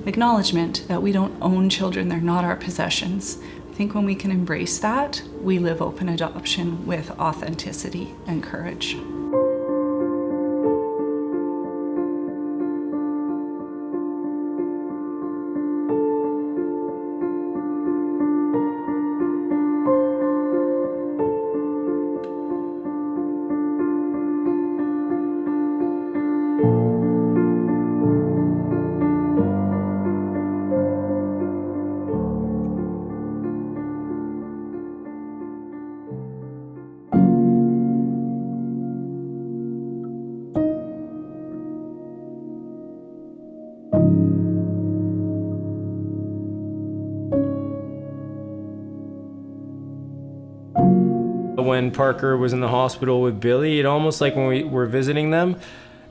acknowledgement that we don't own children, they're not our possessions, I think when we can embrace that, we live open adoption with authenticity and courage. When Parker was in the hospital with Billy, it almost like when we were visiting them,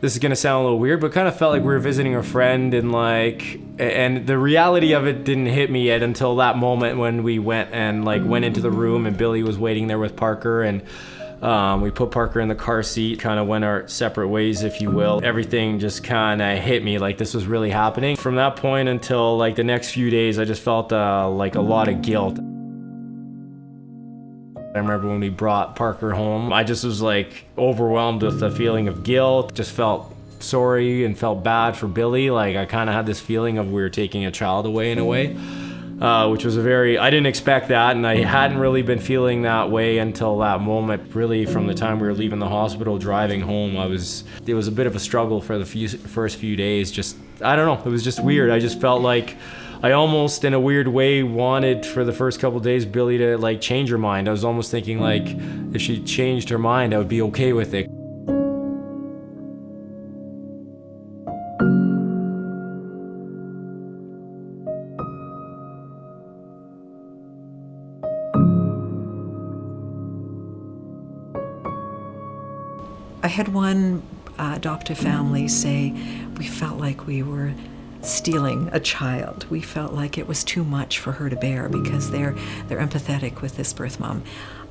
this is gonna sound a little weird, but kind of felt like we were visiting a friend, and the reality of it didn't hit me yet until that moment when we went into the room and Billy was waiting there with Parker, and we put Parker in the car seat, kind of went our separate ways, if you will. Everything just kind of hit me like this was really happening. From that point until like the next few days, I just felt like a lot of guilt. I remember when we brought Parker home, I just was like overwhelmed with the feeling of guilt, just felt sorry and felt bad for Billy. Like I kind of had this feeling of we were taking a child away in a way, which was I didn't expect that, and I hadn't really been feeling that way until that moment. Really from the time we were leaving the hospital, driving home, it was a bit of a struggle for the first few days. Just, I don't know, it was just weird. I just felt like I almost, in a weird way, wanted for the first couple of days Billy to like change her mind. I was almost thinking like if she changed her mind, I would be okay with it. I had one adoptive family say we felt like we were stealing a child. We felt like it was too much for her to bear because they're empathetic with this birth mom.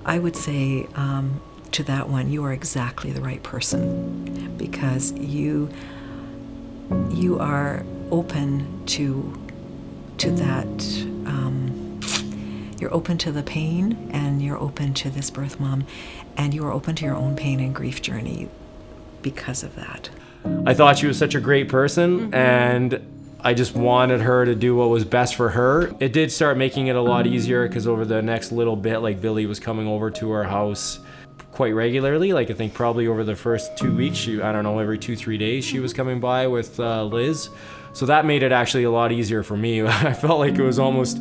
I would say to that one, you are exactly the right person because you are open to that. You're open to the pain, and you're open to this birth mom, and you are open to your own pain and grief journey because of that. I thought she was such a great person, and I just wanted her to do what was best for her. It did start making it a lot easier because over the next little bit, like Billy was coming over to our house quite regularly. Like I think probably over the first 2 weeks, I don't know, every 2-3 days she was coming by with Liz. So that made it actually a lot easier for me. I felt like it was almost,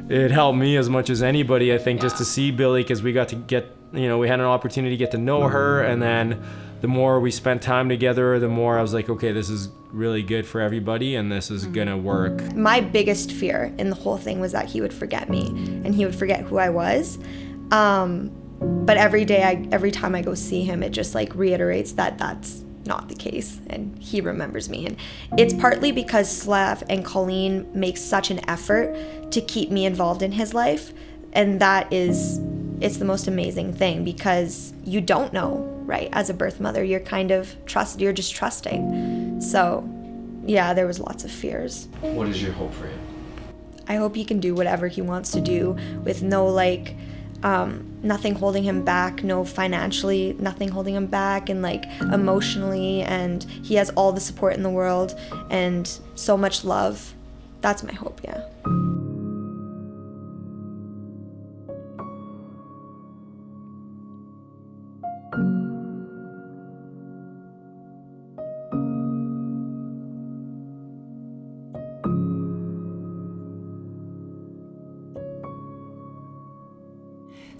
it helped me as much as anybody, I think, just to see Billy, because we got to get, we had an opportunity to get to know her, and then the more we spent time together, the more I was like, okay, this is really good for everybody and this is gonna work. My biggest fear in the whole thing was that he would forget me and he would forget who I was. But every time I go see him, it just like reiterates that that's not the case and he remembers me. And it's partly because Slav and Colleen make such an effort to keep me involved in his life, and it's the most amazing thing because you don't know, right? As a birth mother, you're you're just trusting. So yeah, there was lots of fears. What is your hope for him? I hope he can do whatever he wants to do with no nothing holding him back, no financially, nothing holding him back, and emotionally, and he has all the support in the world and so much love. That's my hope, yeah.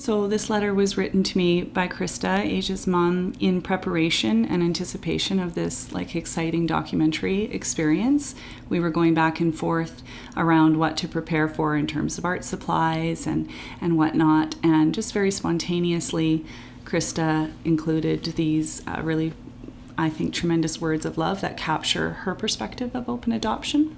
So this letter was written to me by Krista, Asia's mom, in preparation and anticipation of this exciting documentary experience. We were going back and forth around what to prepare for in terms of art supplies and whatnot, and just very spontaneously, Krista included these really, I think, tremendous words of love that capture her perspective of open adoption.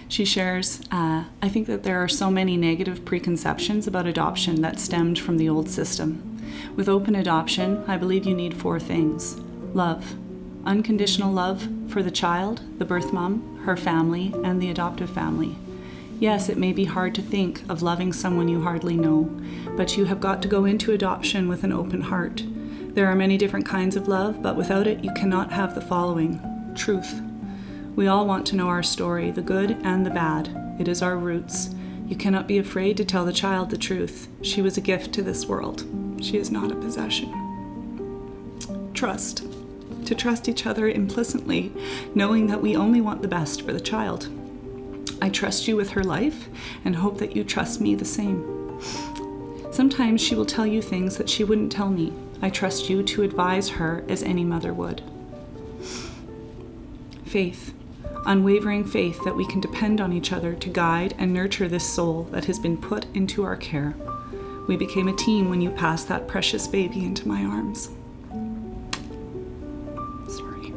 She shares, I think that there are so many negative preconceptions about adoption that stemmed from the old system. With open adoption, I believe you need 4 things. Love. Unconditional love for the child, the birth mom, her family, and the adoptive family. Yes, it may be hard to think of loving someone you hardly know, but you have got to go into adoption with an open heart. There are many different kinds of love, but without it, you cannot have the following. Truth. We all want to know our story, the good and the bad. It is our roots. You cannot be afraid to tell the child the truth. She was a gift to this world. She is not a possession. Trust. To trust each other implicitly, knowing that we only want the best for the child. I trust you with her life and hope that you trust me the same. Sometimes she will tell you things that she wouldn't tell me. I trust you to advise her as any mother would. Faith. Unwavering faith that we can depend on each other to guide and nurture this soul that has been put into our care. We became a team when you passed that precious baby into my arms. Sorry.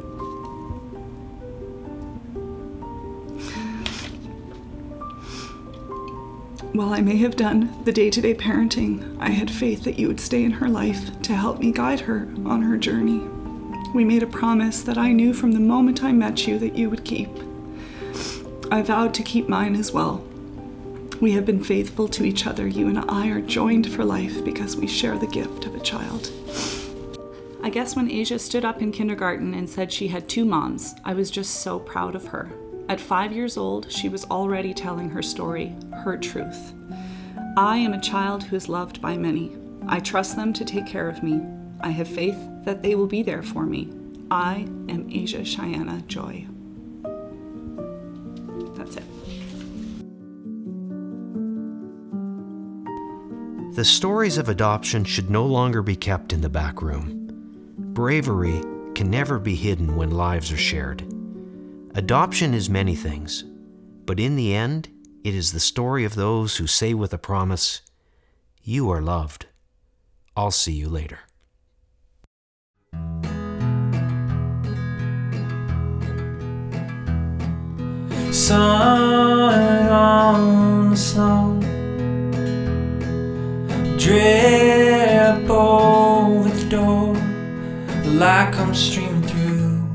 While I may have done the day-to-day parenting, I had faith that you would stay in her life to help me guide her on her journey. We made a promise that I knew from the moment I met you that you would keep. I vowed to keep mine as well. We have been faithful to each other. You and I are joined for life because we share the gift of a child. I guess when Asia stood up in kindergarten and said she had 2 moms, I was just so proud of her. At 5 years old, she was already telling her story, her truth. I am a child who is loved by many. I trust them to take care of me. I have faith that they will be there for me. I am Asia Cheyenne Joy. That's it. The stories of adoption should no longer be kept in the back room. Bravery can never be hidden when lives are shared. Adoption is many things, but in the end, it is the story of those who say with a promise, "You are loved. I'll see you later." Sun on the snow, drip over the door, the light comes streaming through.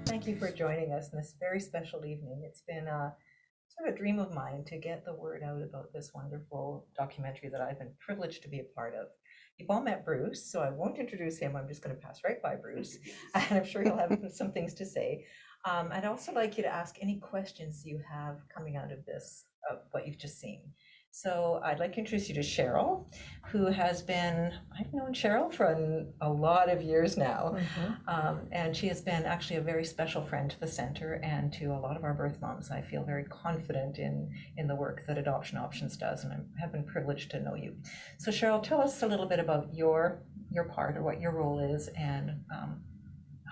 Thank you for joining us in this very special evening. It's been sort of a dream of mine to get the word out about this wonderful documentary that I've been privileged to be a part of. You've all met Bruce, so I won't introduce him. I'm just going to pass right by Bruce, and I'm sure he'll have some things to say. I'd also like you to ask any questions you have coming out of this, of what you've just seen. So I'd like to introduce you to Cheryl, who has been, I've known Cheryl for a lot of years now, and she has been actually a very special friend to the center and to a lot of our birth moms. I feel very confident in the work that Adoption Options does, and I have been privileged to know you. So Cheryl, tell us a little bit about your part, or what your role is, and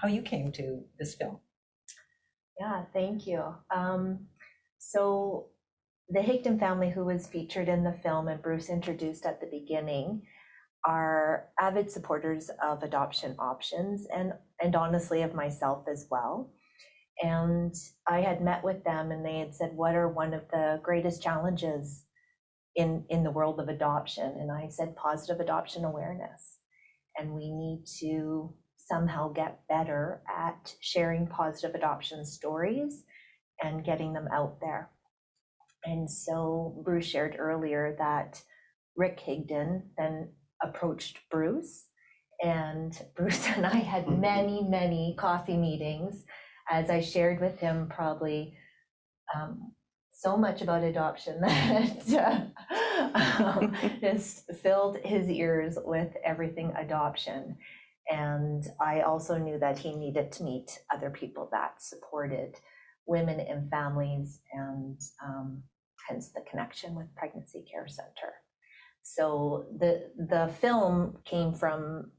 how you came to this film. Yeah, thank you. So the Higdon family, who was featured in the film and Bruce introduced at the beginning, are avid supporters of Adoption Options and honestly of myself as well. And I had met with them and they had said, what are one of the greatest challenges in the world of adoption? And I said, positive adoption awareness. And we need to somehow get better at sharing positive adoption stories and getting them out there. And so Bruce shared earlier that Rick Higdon then approached Bruce, and Bruce and I had many, many coffee meetings as I shared with him probably so much about adoption that just filled his ears with everything adoption. And I also knew that he needed to meet other people that supported women and families, and hence the connection with Pregnancy Care Center. So the film came from,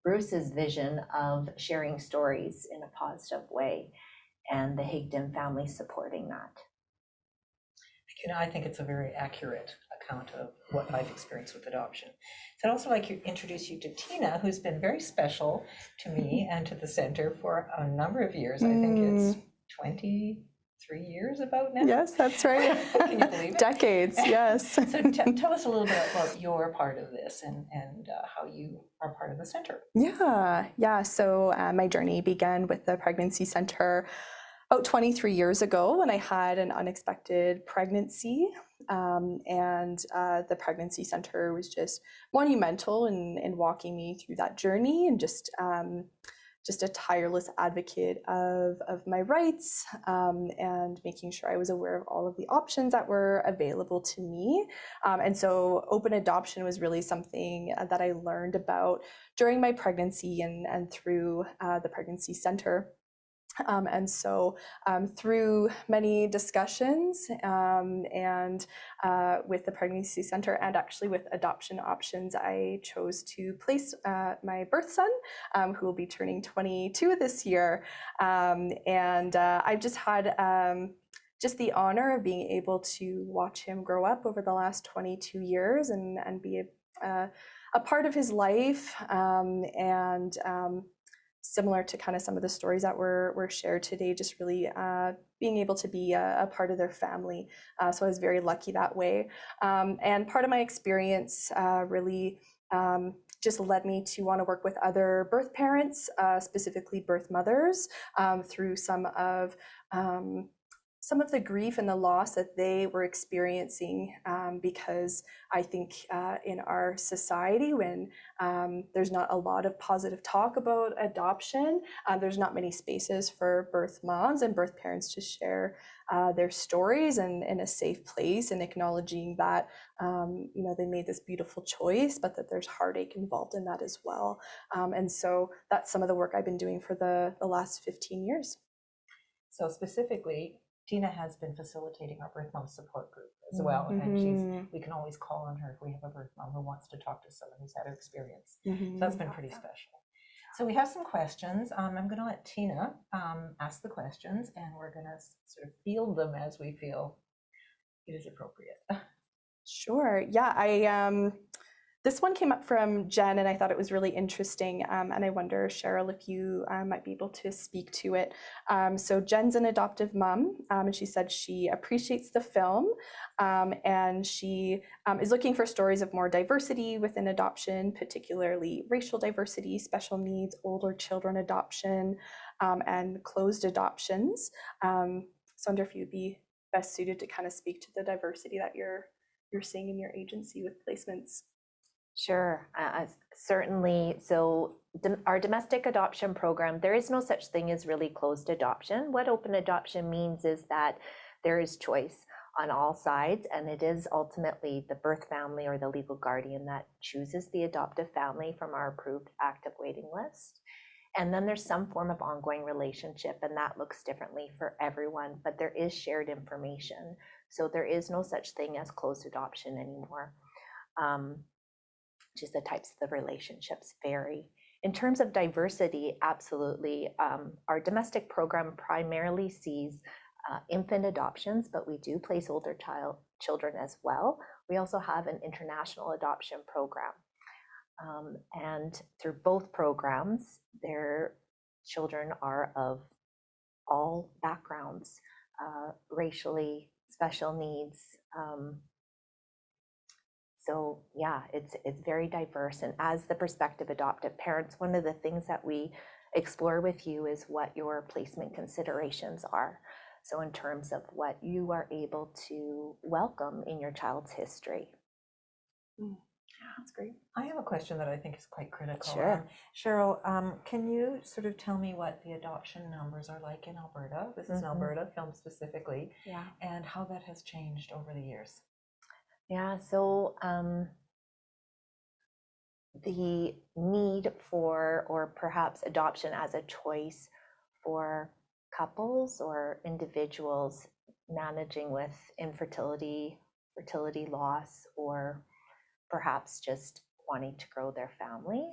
Bruce's vision of sharing stories in a positive way, and the Higdon family supporting that. I think it's a very accurate account of what I've experienced with adoption. So I'd also like to introduce you to Tina, who's been very special to me and to the center for a number of years. I think it's 23 years about now. Yes, that's right. Can you believe it? Decades, yes. So tell us a little bit about your part of this and how you are part of the center. Yeah. So my journey began with the Pregnancy Center about 23 years ago when I had an unexpected pregnancy. And the Pregnancy Center was just monumental in walking me through that journey, and just a tireless advocate of my rights, and making sure I was aware of all of the options that were available to me. And so open adoption was really something that I learned about during my pregnancy and through the Pregnancy Center. And so through many discussions and with the Pregnancy Center and actually with Adoption Options, I chose to place my birth son, who will be turning 22 this year. And I've just had just the honor of being able to watch him grow up over the last 22 years and be a part of his life, and similar to kind of some of the stories that were shared today, just really being able to be a part of their family. So I was very lucky that way. And part of my experience really just led me to want to work with other birth parents, specifically birth mothers, through some of the grief and the loss that they were experiencing, because I think in our society, when there's not a lot of positive talk about adoption, there's not many spaces for birth moms and birth parents to share their stories and in a safe place, and acknowledging that they made this beautiful choice, but that there's heartache involved in that as well. And so that's some of the work I've been doing for the last 15 years. So specifically, Tina has been facilitating our birth mom support group as well, and we can always call on her if we have a birth mom who wants to talk to someone who's had her experience. So that's been pretty special. So we have some questions. I'm going to let Tina ask the questions, and we're going to sort of field them as we feel it is appropriate. Sure. Yeah, this one came up from Jen, and I thought it was really interesting. And I wonder, Cheryl, if you might be able to speak to it. So Jen's an adoptive mom, and she said she appreciates the film, and she is looking for stories of more diversity within adoption, particularly racial diversity, special needs, older children adoption, and closed adoptions. So I wonder if you'd be best suited to kind of speak to the diversity that you're seeing in your agency with placements. Sure, certainly. So our domestic adoption program, there is no such thing as really closed adoption. What open adoption means is that there is choice on all sides, and it is ultimately the birth family or the legal guardian that chooses the adoptive family from our approved active waiting list. And then there's some form of ongoing relationship, and that looks differently for everyone, but there is shared information. So there is no such thing as closed adoption anymore. Just the types of the relationships vary. In terms of diversity, absolutely. Our domestic program primarily sees infant adoptions, but we do place older children as well. We also have an international adoption program. And through both programs, their children are of all backgrounds, racially, special needs. So yeah, it's very diverse. And as the prospective adoptive parents, one of the things that we explore with you is what your placement considerations are. So in terms of what you are able to welcome in your child's history. That's great. I have a question that I think is quite critical. Sure. Cheryl, can you sort of tell me what the adoption numbers are like in Alberta? This is an Alberta film specifically. Yeah. And how that has changed over the years. Yeah, so the need for, or perhaps adoption as a choice for couples or individuals managing with infertility, fertility loss, or perhaps just wanting to grow their family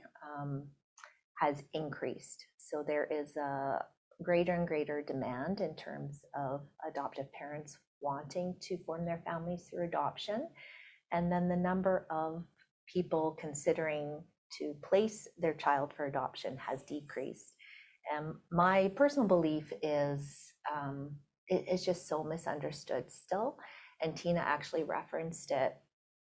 has increased. So there is a greater and greater demand in terms of adoptive parents wanting to form their families through adoption. And then the number of people considering to place their child for adoption has decreased. And my personal belief is it's just so misunderstood still. And Tina actually referenced it.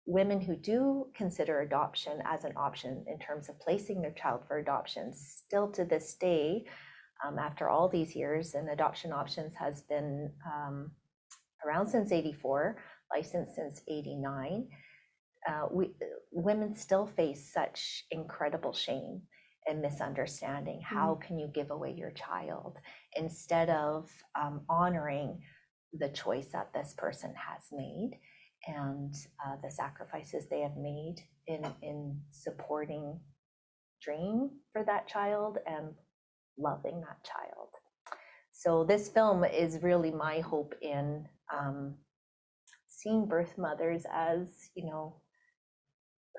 Women who do consider adoption as an option in terms of placing their child for adoption, still to this day, after all these years, and Adoption Options has been around since '84, licensed since '89, women still face such incredible shame and misunderstanding. How can you give away your child instead of honoring the choice that this person has made and the sacrifices they have made in supporting dream for that child and loving that child. So this film is really my hope in seeing birth mothers as, you know,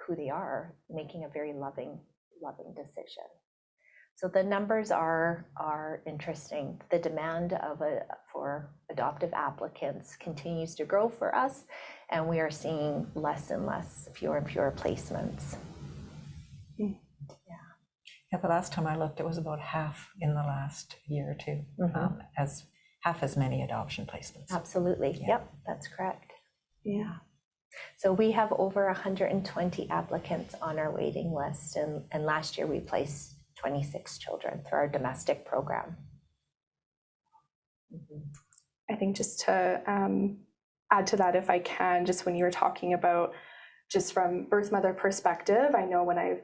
who they are, making a very loving decision. So the numbers are interesting. The demand for adoptive applicants continues to grow for us, and we are seeing less and less, fewer and fewer placements. Yeah, the last time I looked, it was about half in the last year or two, as half as many adoption placements. Absolutely. Yeah. Yep, that's correct. Yeah. So we have over 120 applicants on our waiting list, and last year we placed 26 children through our domestic program. I think just to add to that, if I can, just when you were talking about just from birth mother perspective, I know when I've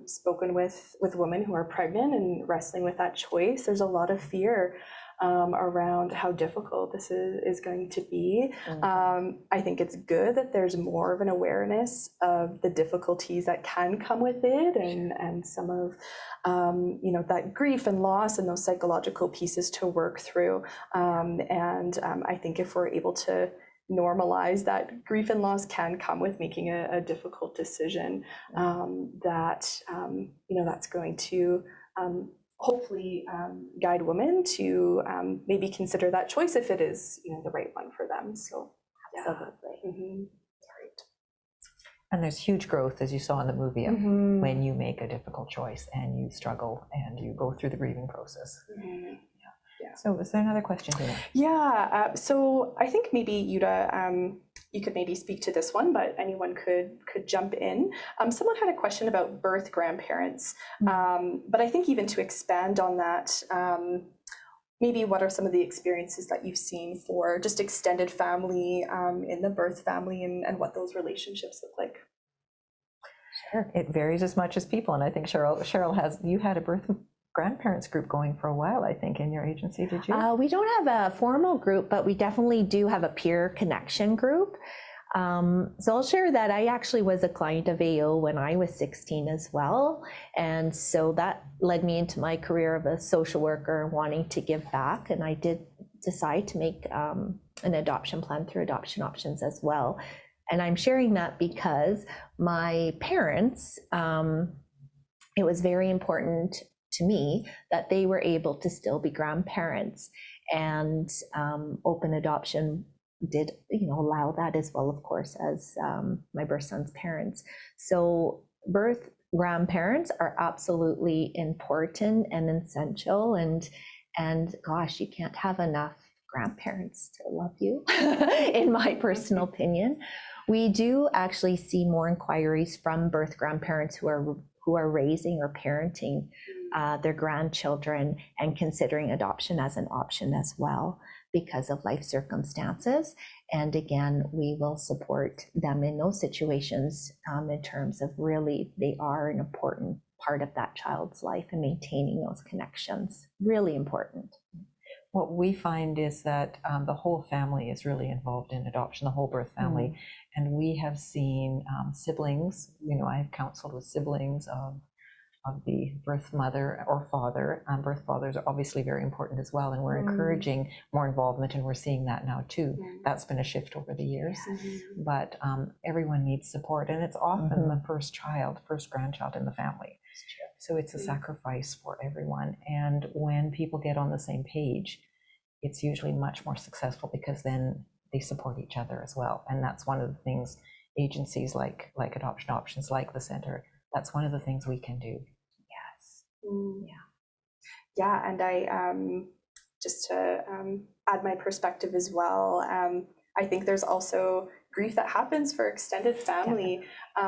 spoken with women who are pregnant and wrestling with that choice, there's a lot of fear around how difficult this is going to be. I think it's good that there's more of an awareness of the difficulties that can come with it, and some of that grief and loss and those psychological pieces to work through. I think if we're able to normalize that grief and loss can come with making a difficult decision, that's going to hopefully guide women to maybe consider that choice if it is the right one for them. So absolutely. And there's huge growth, as you saw in the movie, when you make a difficult choice and you struggle and you go through the grieving process. So is there another question, Dina? Yeah, so I think maybe Yuta, you could maybe speak to this one, but anyone could jump in. Someone had a question about birth grandparents, but I think even to expand on that, maybe what are some of the experiences that you've seen for just extended family in the birth family, and what those relationships look like? Sure, it varies as much as people, and I think Cheryl you had a birth grandparents group going for a while, I think, in your agency, did you? We don't have a formal group, but we definitely do have a peer connection group. So I'll share that I actually was a client of AO when I was 16 as well. And so that led me into my career of a social worker wanting to give back. And I did decide to make an adoption plan through Adoption Options as well. And I'm sharing that because my parents, it was very important to me that they were able to still be grandparents, and open adoption did allow that as well, of course, as my birth son's parents. So birth grandparents are absolutely important and essential, and gosh, you can't have enough grandparents to love you in my personal opinion. We do actually see more inquiries from birth grandparents who are raising or parenting their grandchildren and considering adoption as an option as well because of life circumstances. And again, we will support them in those situations in terms of really they are an important part of that child's life, and maintaining those connections, really important. What we find is that the whole family is really involved in adoption, the whole birth family. And we have seen siblings, I've counseled with siblings of the birth mother or father. Birth fathers are obviously very important as well, and we're encouraging more involvement, and we're seeing that now too. That's been a shift over the years, but everyone needs support, and it's often the first grandchild in the family. So it's a sacrifice for everyone, and when people get on the same page, it's usually much more successful because then they support each other as well. And that's one of the things agencies like Adoption Options, like the Center, that's one of the things we can do. Yeah, and I just to add my perspective as well, I think there's also grief that happens for extended family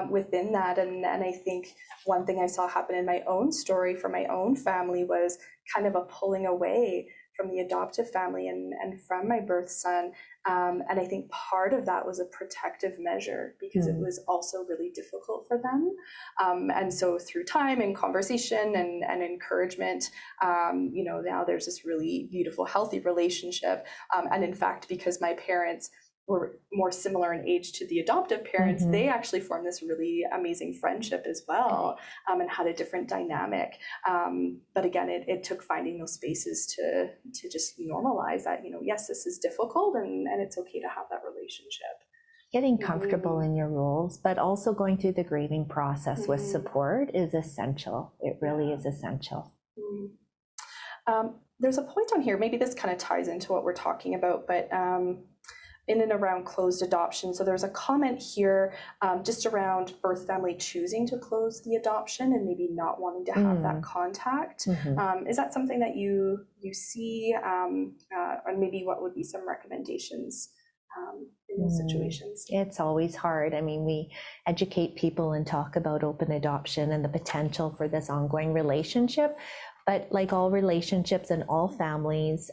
within that, and I think one thing I saw happen in my own story for my own family was kind of a pulling away from the adoptive family and from my birth son, and I think part of that was a protective measure because it was also really difficult for them, and so through time and conversation and encouragement, now there's this really beautiful, healthy relationship, and in fact, because my parents were more similar in age to the adoptive parents, they actually formed this really amazing friendship as well, and had a different dynamic. But again, it took finding those spaces to just normalize that, yes, this is difficult, and it's okay to have that relationship. Getting comfortable in your roles, but also going through the grieving process with support is essential. It really is essential. There's a point on here, maybe this kind of ties into what we're talking about, but in and around closed adoption. So there's a comment here just around birth family choosing to close the adoption and maybe not wanting to have that contact. Is that something that you see, and maybe what would be some recommendations in those situations? It's always hard. I mean, we educate people and talk about open adoption and the potential for this ongoing relationship. But like all relationships and all families,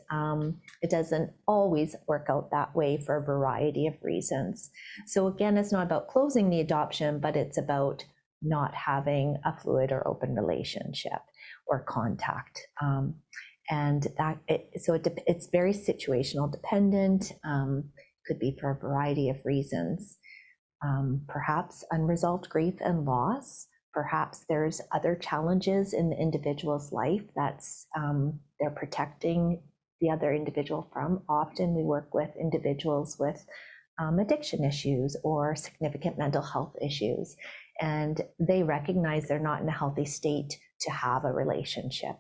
it doesn't always work out that way for a variety of reasons. So again, it's not about closing the adoption, but it's about not having a fluid or open relationship or contact. And it's very situational dependent, could be for a variety of reasons. Perhaps unresolved grief and loss. Perhaps there's other challenges in the individual's life that's they're protecting the other individual from. Often we work with individuals with addiction issues or significant mental health issues, and they recognize they're not in a healthy state to have a relationship.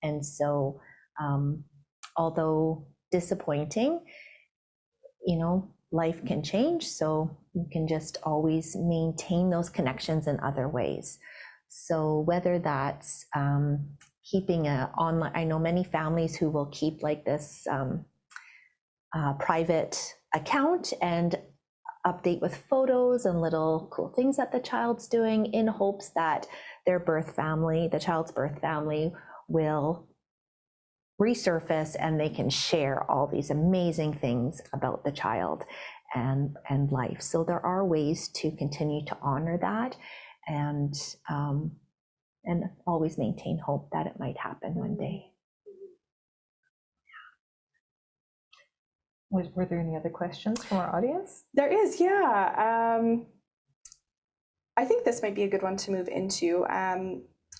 And so, although disappointing, life can change, so you can just always maintain those connections in other ways. So whether that's keeping online, I know many families who will keep like this private account and update with photos and little cool things that the child's doing in hopes that their birth family, the child's birth family, will resurface and they can share all these amazing things about the child and life. So there are ways to continue to honor that and always maintain hope that it might happen one day. Were there any other questions from our audience? There is, yeah. I think this might be a good one to move into.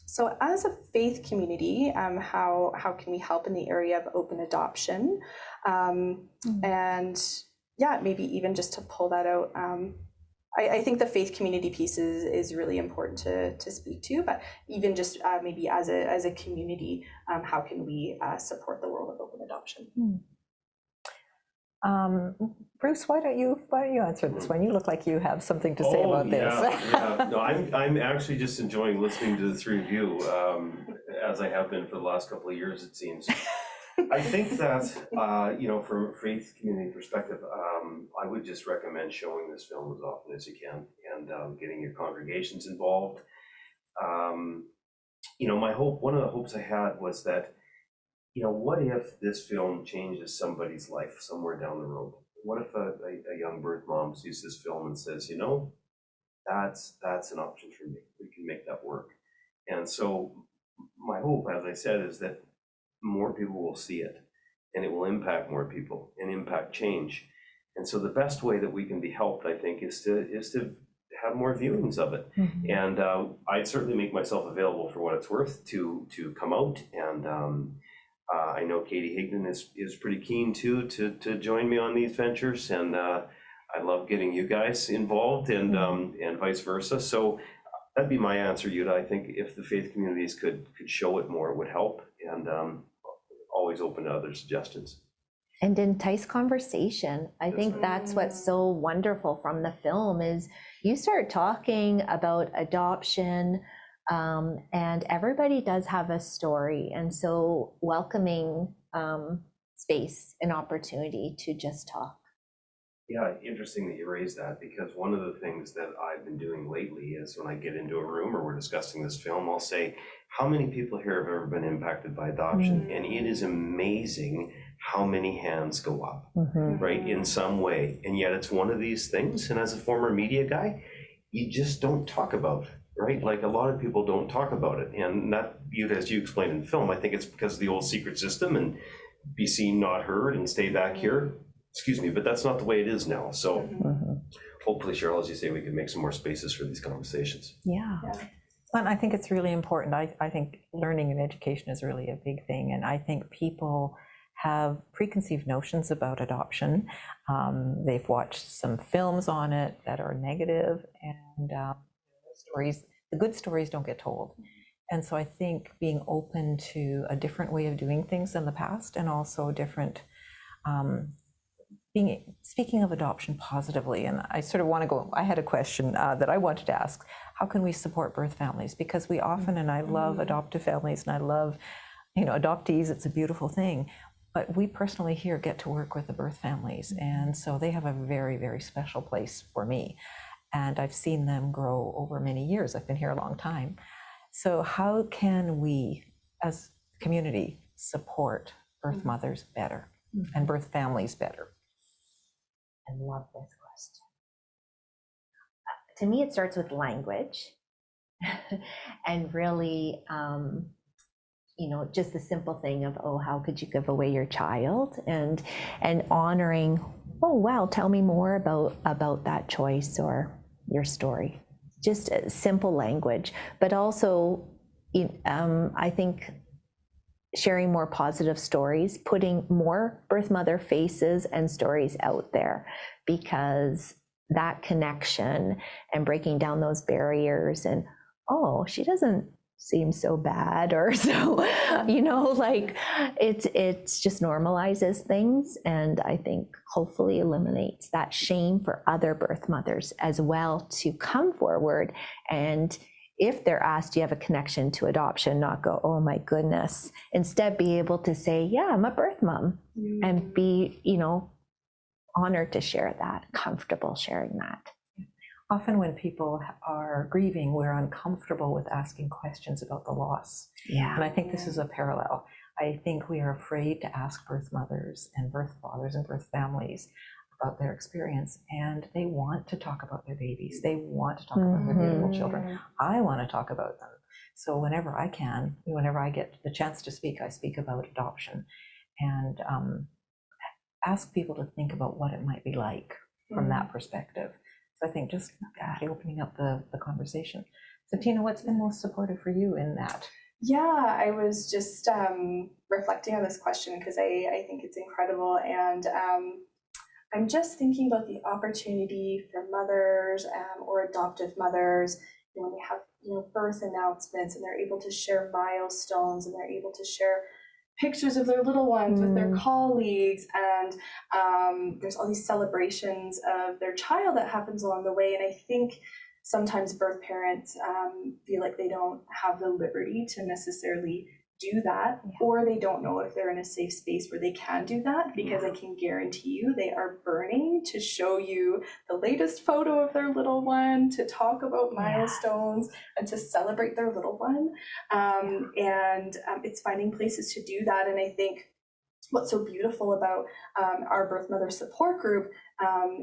So as a faith community, how can we help in the area of open adoption? And yeah, maybe even just to pull that out, I think the faith community piece is really important to speak to, but even just maybe as a community, how can we support the world of open adoption? Bruce, why don't you answer this one? You look like you have something to say about this. Yeah. No, I'm actually just enjoying listening to the three of you, as I have been for the last couple of years, it seems. I think that, from a faith community perspective, I would just recommend showing this film as often as you can and getting your congregations involved. My hope, one of the hopes I had was that, what if this film changes somebody's life somewhere down the road? What if a young birth mom sees this film and says, that's an option for me. We can make that work. And so my hope, as I said, is that more people will see it and it will impact more people and impact change. And so the best way that we can be helped, I think, is to have more viewings of it. Mm-hmm. And I'd certainly make myself available for what it's worth to come out. And I know Katie Higdon is pretty keen to join me on these ventures. And I love getting you guys involved and vice versa. So that'd be my answer, Yuta. I think if the faith communities could show it more, it would help. And always open to other suggestions. And entice conversation. I think that's what's so wonderful from the film is you start talking about adoption, and everybody does have a story. And so welcoming space and opportunity to just talk. Yeah, interesting that you raised that, because one of the things that I've been doing lately is when I get into a room or we're discussing this film, I'll say, how many people here have ever been impacted by adoption? And it is amazing how many hands go up, right, in some way. And yet it's one of these things, and as a former media guy, you just don't talk about it, right? Like a lot of people don't talk about it. And that, as you explained in the film, I think it's because of the old secret system and be seen, not heard, and stay back here. Excuse me, but that's not the way it is now. So hopefully, Cheryl, as you say, we can make some more spaces for these conversations. Yeah. And I think it's really important. I think learning and education is really a big thing. And I think people have preconceived notions about adoption. They've watched some films on it that are negative, and the good stories don't get told. And so I think being open to a different way of doing things than the past, and also different, speaking of adoption positively, and I sort of want to go, I had a question that I wanted to ask. How can we support birth families? Because we often, and I love adoptive families, and I love, adoptees, it's a beautiful thing. But we personally here get to work with the birth families, and so they have a very, very special place for me. And I've seen them grow over many years. I've been here a long time. So how can we, as a community, support birth mothers better and birth families better? I love this question. To me, it starts with language and really just the simple thing of, oh, how could you give away your child, and honoring, oh wow, tell me more about that choice or your story. Just simple language, but also I think sharing more positive stories, putting more birth mother faces and stories out there, because that connection and breaking down those barriers, and oh, she doesn't seem so bad, or so, like it's just normalizes things, and I think hopefully eliminates that shame for other birth mothers as well to come forward, and if they're asked, do you have a connection to adoption, not go, oh my goodness, instead be able to say, yeah, I'm a birth mom, and be, honored to share that, comfortable sharing that. Often when people are grieving, we're uncomfortable with asking questions about the loss. Yeah. And I think this is a parallel. I think we are afraid to ask birth mothers and birth fathers and birth families about their experience, and they want to talk about their babies. They want to talk about their beautiful children. I want to talk about them. So whenever I can, whenever I get the chance to speak, I speak about adoption, and ask people to think about what it might be like from that perspective. So I think just opening up the conversation. So Tina, what's been most supportive for you in that? Yeah, I was just reflecting on this question because I think it's incredible, and I'm just thinking about the opportunity for mothers or adoptive mothers, when they have birth announcements and they're able to share milestones and they're able to share pictures of their little ones with their colleagues, and there's all these celebrations of their child that happens along the way. And I think sometimes birth parents feel like they don't have the liberty to necessarily do that, or they don't know if they're in a safe space where they can do that, because I can guarantee you they are burning to show you the latest photo of their little one, to talk about milestones, and to celebrate their little one. And it's finding places to do that. And I think what's so beautiful about our birth mother support group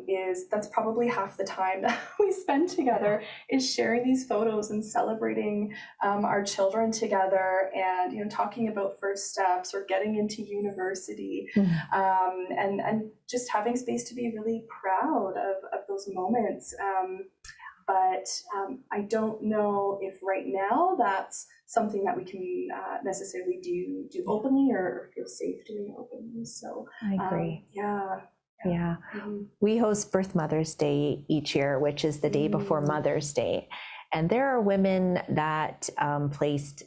is that's probably half the time that we spend together, is sharing these photos and celebrating our children together, and talking about first steps or getting into university, and just having space to be really proud of those moments. But I don't know if right now that's something that we can necessarily do openly or feel safe doing openly. So I agree. Yeah. We host Birth Mother's Day each year, which is the day before Mother's Day. And there are women that placed,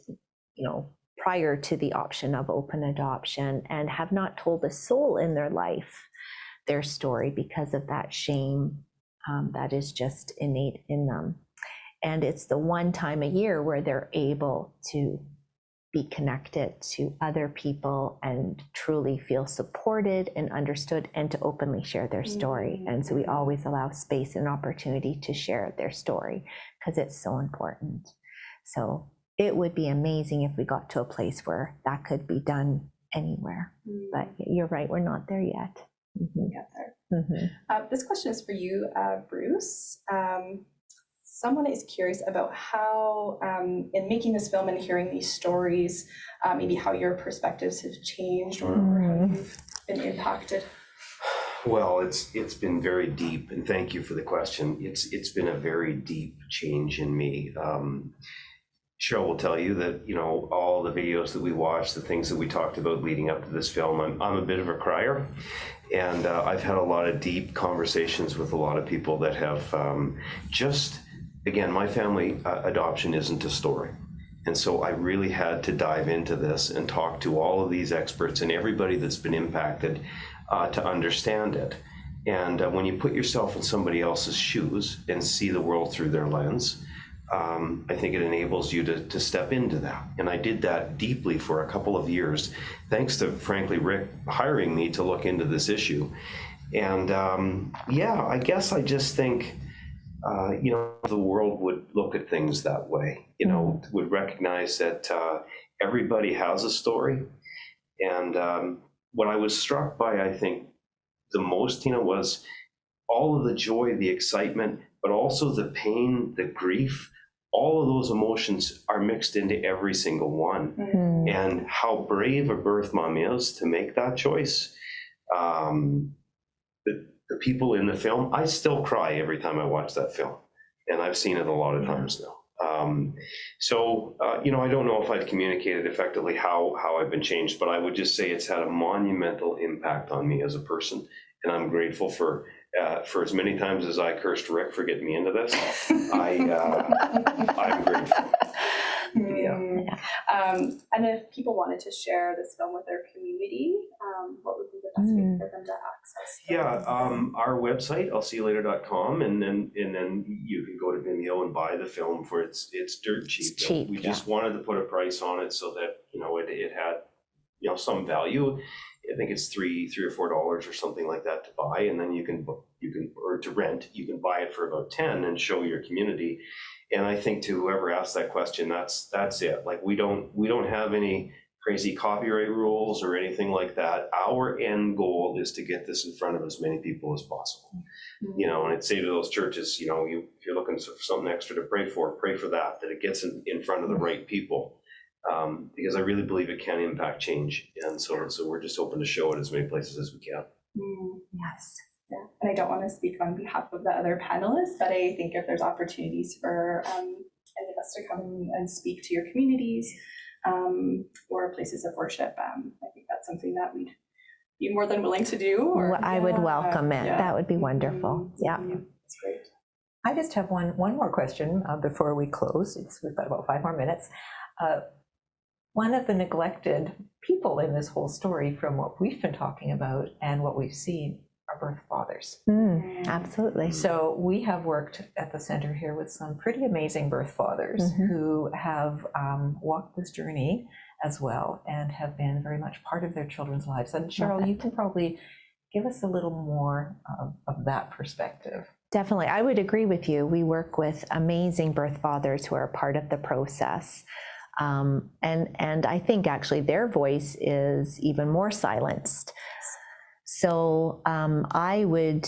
prior to the option of open adoption, and have not told a soul in their life their story because of that shame that is just innate in them. And it's the one time a year where they're able to be connected to other people and truly feel supported and understood, and to openly share their story. And so we always allow space and opportunity to share their story, because it's so important. So it would be amazing if we got to a place where that could be done anywhere. But you're right, we're not there yet. Get there. This question is for you, Bruce. Someone is curious about how, in making this film and hearing these stories, maybe how your perspectives have changed, or how you've been impacted. Well, it's been very deep, and thank you for the question. It's been a very deep change in me. Cheryl will tell you that, all the videos that we watched, the things that we talked about leading up to this film, I'm a bit of a crier. And I've had a lot of deep conversations with a lot of people that have again, my family adoption isn't a story. And so I really had to dive into this and talk to all of these experts and everybody that's been impacted to understand it. And when you put yourself in somebody else's shoes and see the world through their lens, I think it enables you to step into that. And I did that deeply for a couple of years, thanks to, frankly, Rick hiring me to look into this issue. And I guess I just think, the world would look at things that way, would recognize that everybody has a story. And what I was struck by, I think, the most, was all of the joy, the excitement, but also the pain, the grief, all of those emotions are mixed into every single one. And how brave a birth mom is to make that choice. The people in the film, I still cry every time I watch that film, and I've seen it a lot of times now. I don't know if I've communicated effectively how I've been changed, but I would just say it's had a monumental impact on me as a person, and I'm grateful for as many times as I cursed Rick for getting me into this. I'm grateful. And if people wanted to share this film with their community, what would be the best way for them to access them? Our website, illseeyoulater.com, and then you can go to Vimeo and buy the film for it's dirt cheap. It's cheap, We just wanted to put a price on it so that it had some value. I think it's $3 or $4 or something like that to buy, and then you can or to rent. You can buy it for about $10 and show your community. And I think to whoever asked that question, that's it. Like we don't have any crazy copyright rules or anything like that. Our end goal is to get this in front of as many people as possible. And I'd say to those churches, if you're looking for something extra to pray for that it gets in front of the right people. Because I really believe it can impact change. And so we're just hoping to show it as many places as we can. Yes. Yeah. And I don't want to speak on behalf of the other panelists, but I think if there's opportunities for any of us to come and speak to your communities or places of worship, I think that's something that we'd be more than willing to do. I would welcome it. Yeah. That would be wonderful. Yeah. That's great. I just have one more question before we close. We've got about 5 more minutes. One of the neglected people in this whole story, from what we've been talking about and what we've seen, are birth fathers. Absolutely. So we have worked at the center here with some pretty amazing birth fathers who have walked this journey as well and have been very much part of their children's lives. And Cheryl, you can probably give us a little more of that perspective. Definitely. I would agree with you. We work with amazing birth fathers who are part of the process. And I think actually their voice is even more silenced. So I would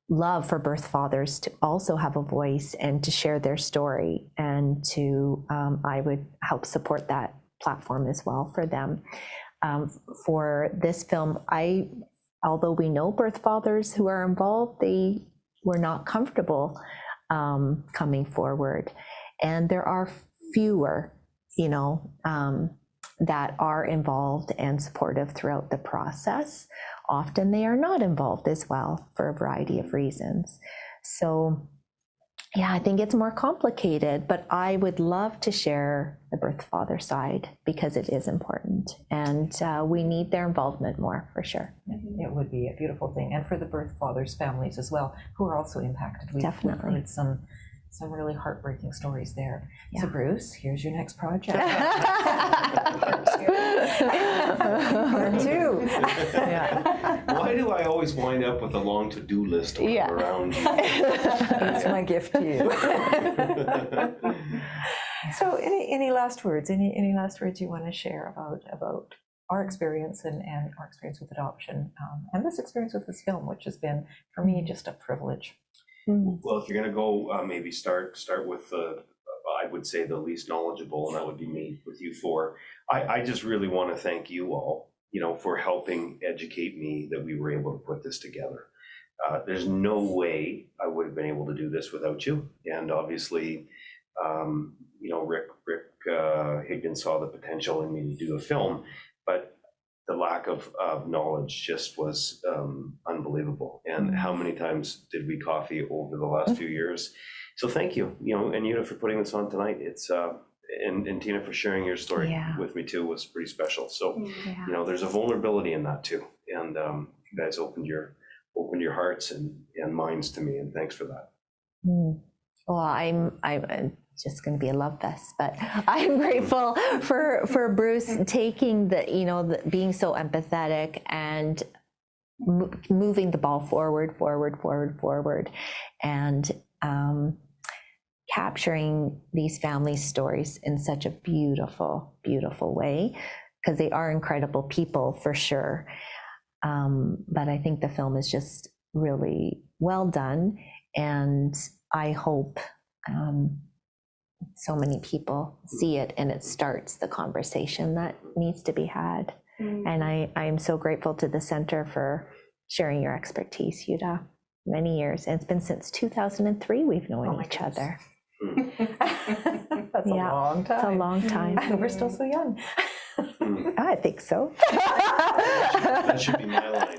love for birth fathers to also have a voice and to share their story, and to I would help support that platform as well for them. For this film, although we know birth fathers who are involved, they were not comfortable coming forward, and there are fewer, that are involved and supportive throughout the process. Often they are not involved as well for a variety of reasons. So yeah, I think it's more complicated, but I would love to share the birth father side because it is important, and we need their involvement more, for sure. It would be a beautiful thing, and for the birth fathers' families as well, who are also impacted. We've heard some really heartbreaking stories there. Yeah. So Bruce, here's your next project. Part 2. Yeah. Why do I always wind up with a long to-do list around you? That's my gift to you. So any last words? Any last words you want to share about our experience and our experience with adoption, and this experience with this film, which has been, for me, just a privilege. Well, if you're going to go, maybe start with I would say the least knowledgeable, and that would be me with you four. I just really want to thank you all, for helping educate me that we were able to put this together. There's no way I would have been able to do this without you. And obviously, Rick Higgins saw the potential in me to do a film, but the lack of knowledge just was unbelievable. And how many times did we coffee over the last few years? So thank you, and Una for putting this on tonight. It's and Tina for sharing your story with me too was pretty special. So there's a vulnerability in that too, and you guys opened your hearts and minds to me, and thanks for that. Well, I'm just going to be a love fest, but I'm grateful for Bruce taking being so empathetic and moving the ball forward, and capturing these families' stories in such a beautiful, beautiful way, because they are incredible people for sure. But I think the film is just really well done, and I hope so many people see it, and it starts the conversation that needs to be had. And I am so grateful to the center for sharing your expertise, Yuda. Many years, and it's been since 2003 we've known each other. That's a long time. It's a long time. And we're still so young. I think so. That should be my line.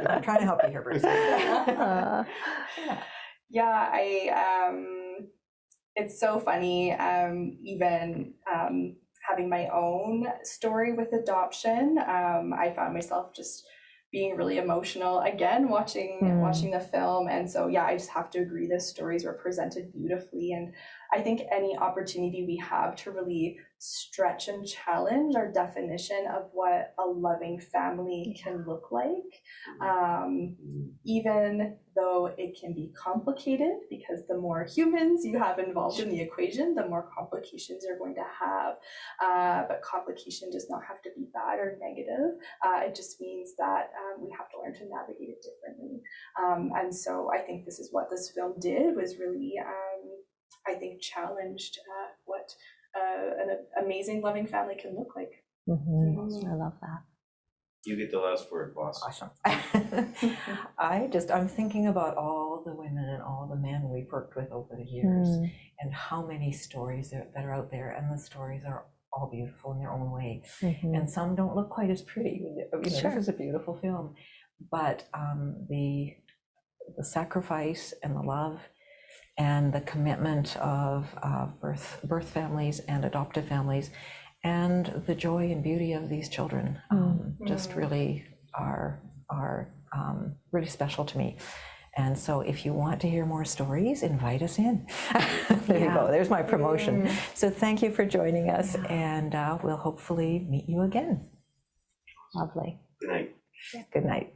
I'm trying to help you here, Bruce. It's so funny, even having my own story with adoption. I found myself just being really emotional again watching the film, and so I just have to agree the stories were presented beautifully, and I think any opportunity we have to really stretch and challenge our definition of what a loving family can look like, even though it can be complicated, because the more humans you have involved in the equation, the more complications you're going to have. But complication does not have to be bad or negative. It just means that we have to learn to navigate it differently. And so I think this is what this film did, was really, I think, challenged what an amazing loving family can look like. I love that. You get the last word, boss. Awesome. I'm thinking about all the women and all the men we've worked with over the years, and how many stories that are out there, and the stories are all beautiful in their own way. And some don't look quite as pretty. This is a beautiful film, but the sacrifice and the love and the commitment of birth families and adoptive families, and the joy and beauty of these children just really are really special to me. And so if you want to hear more stories, invite us in. There you go. There's my promotion. So thank you for joining us, and we'll hopefully meet you again. Lovely. Good night. Good night.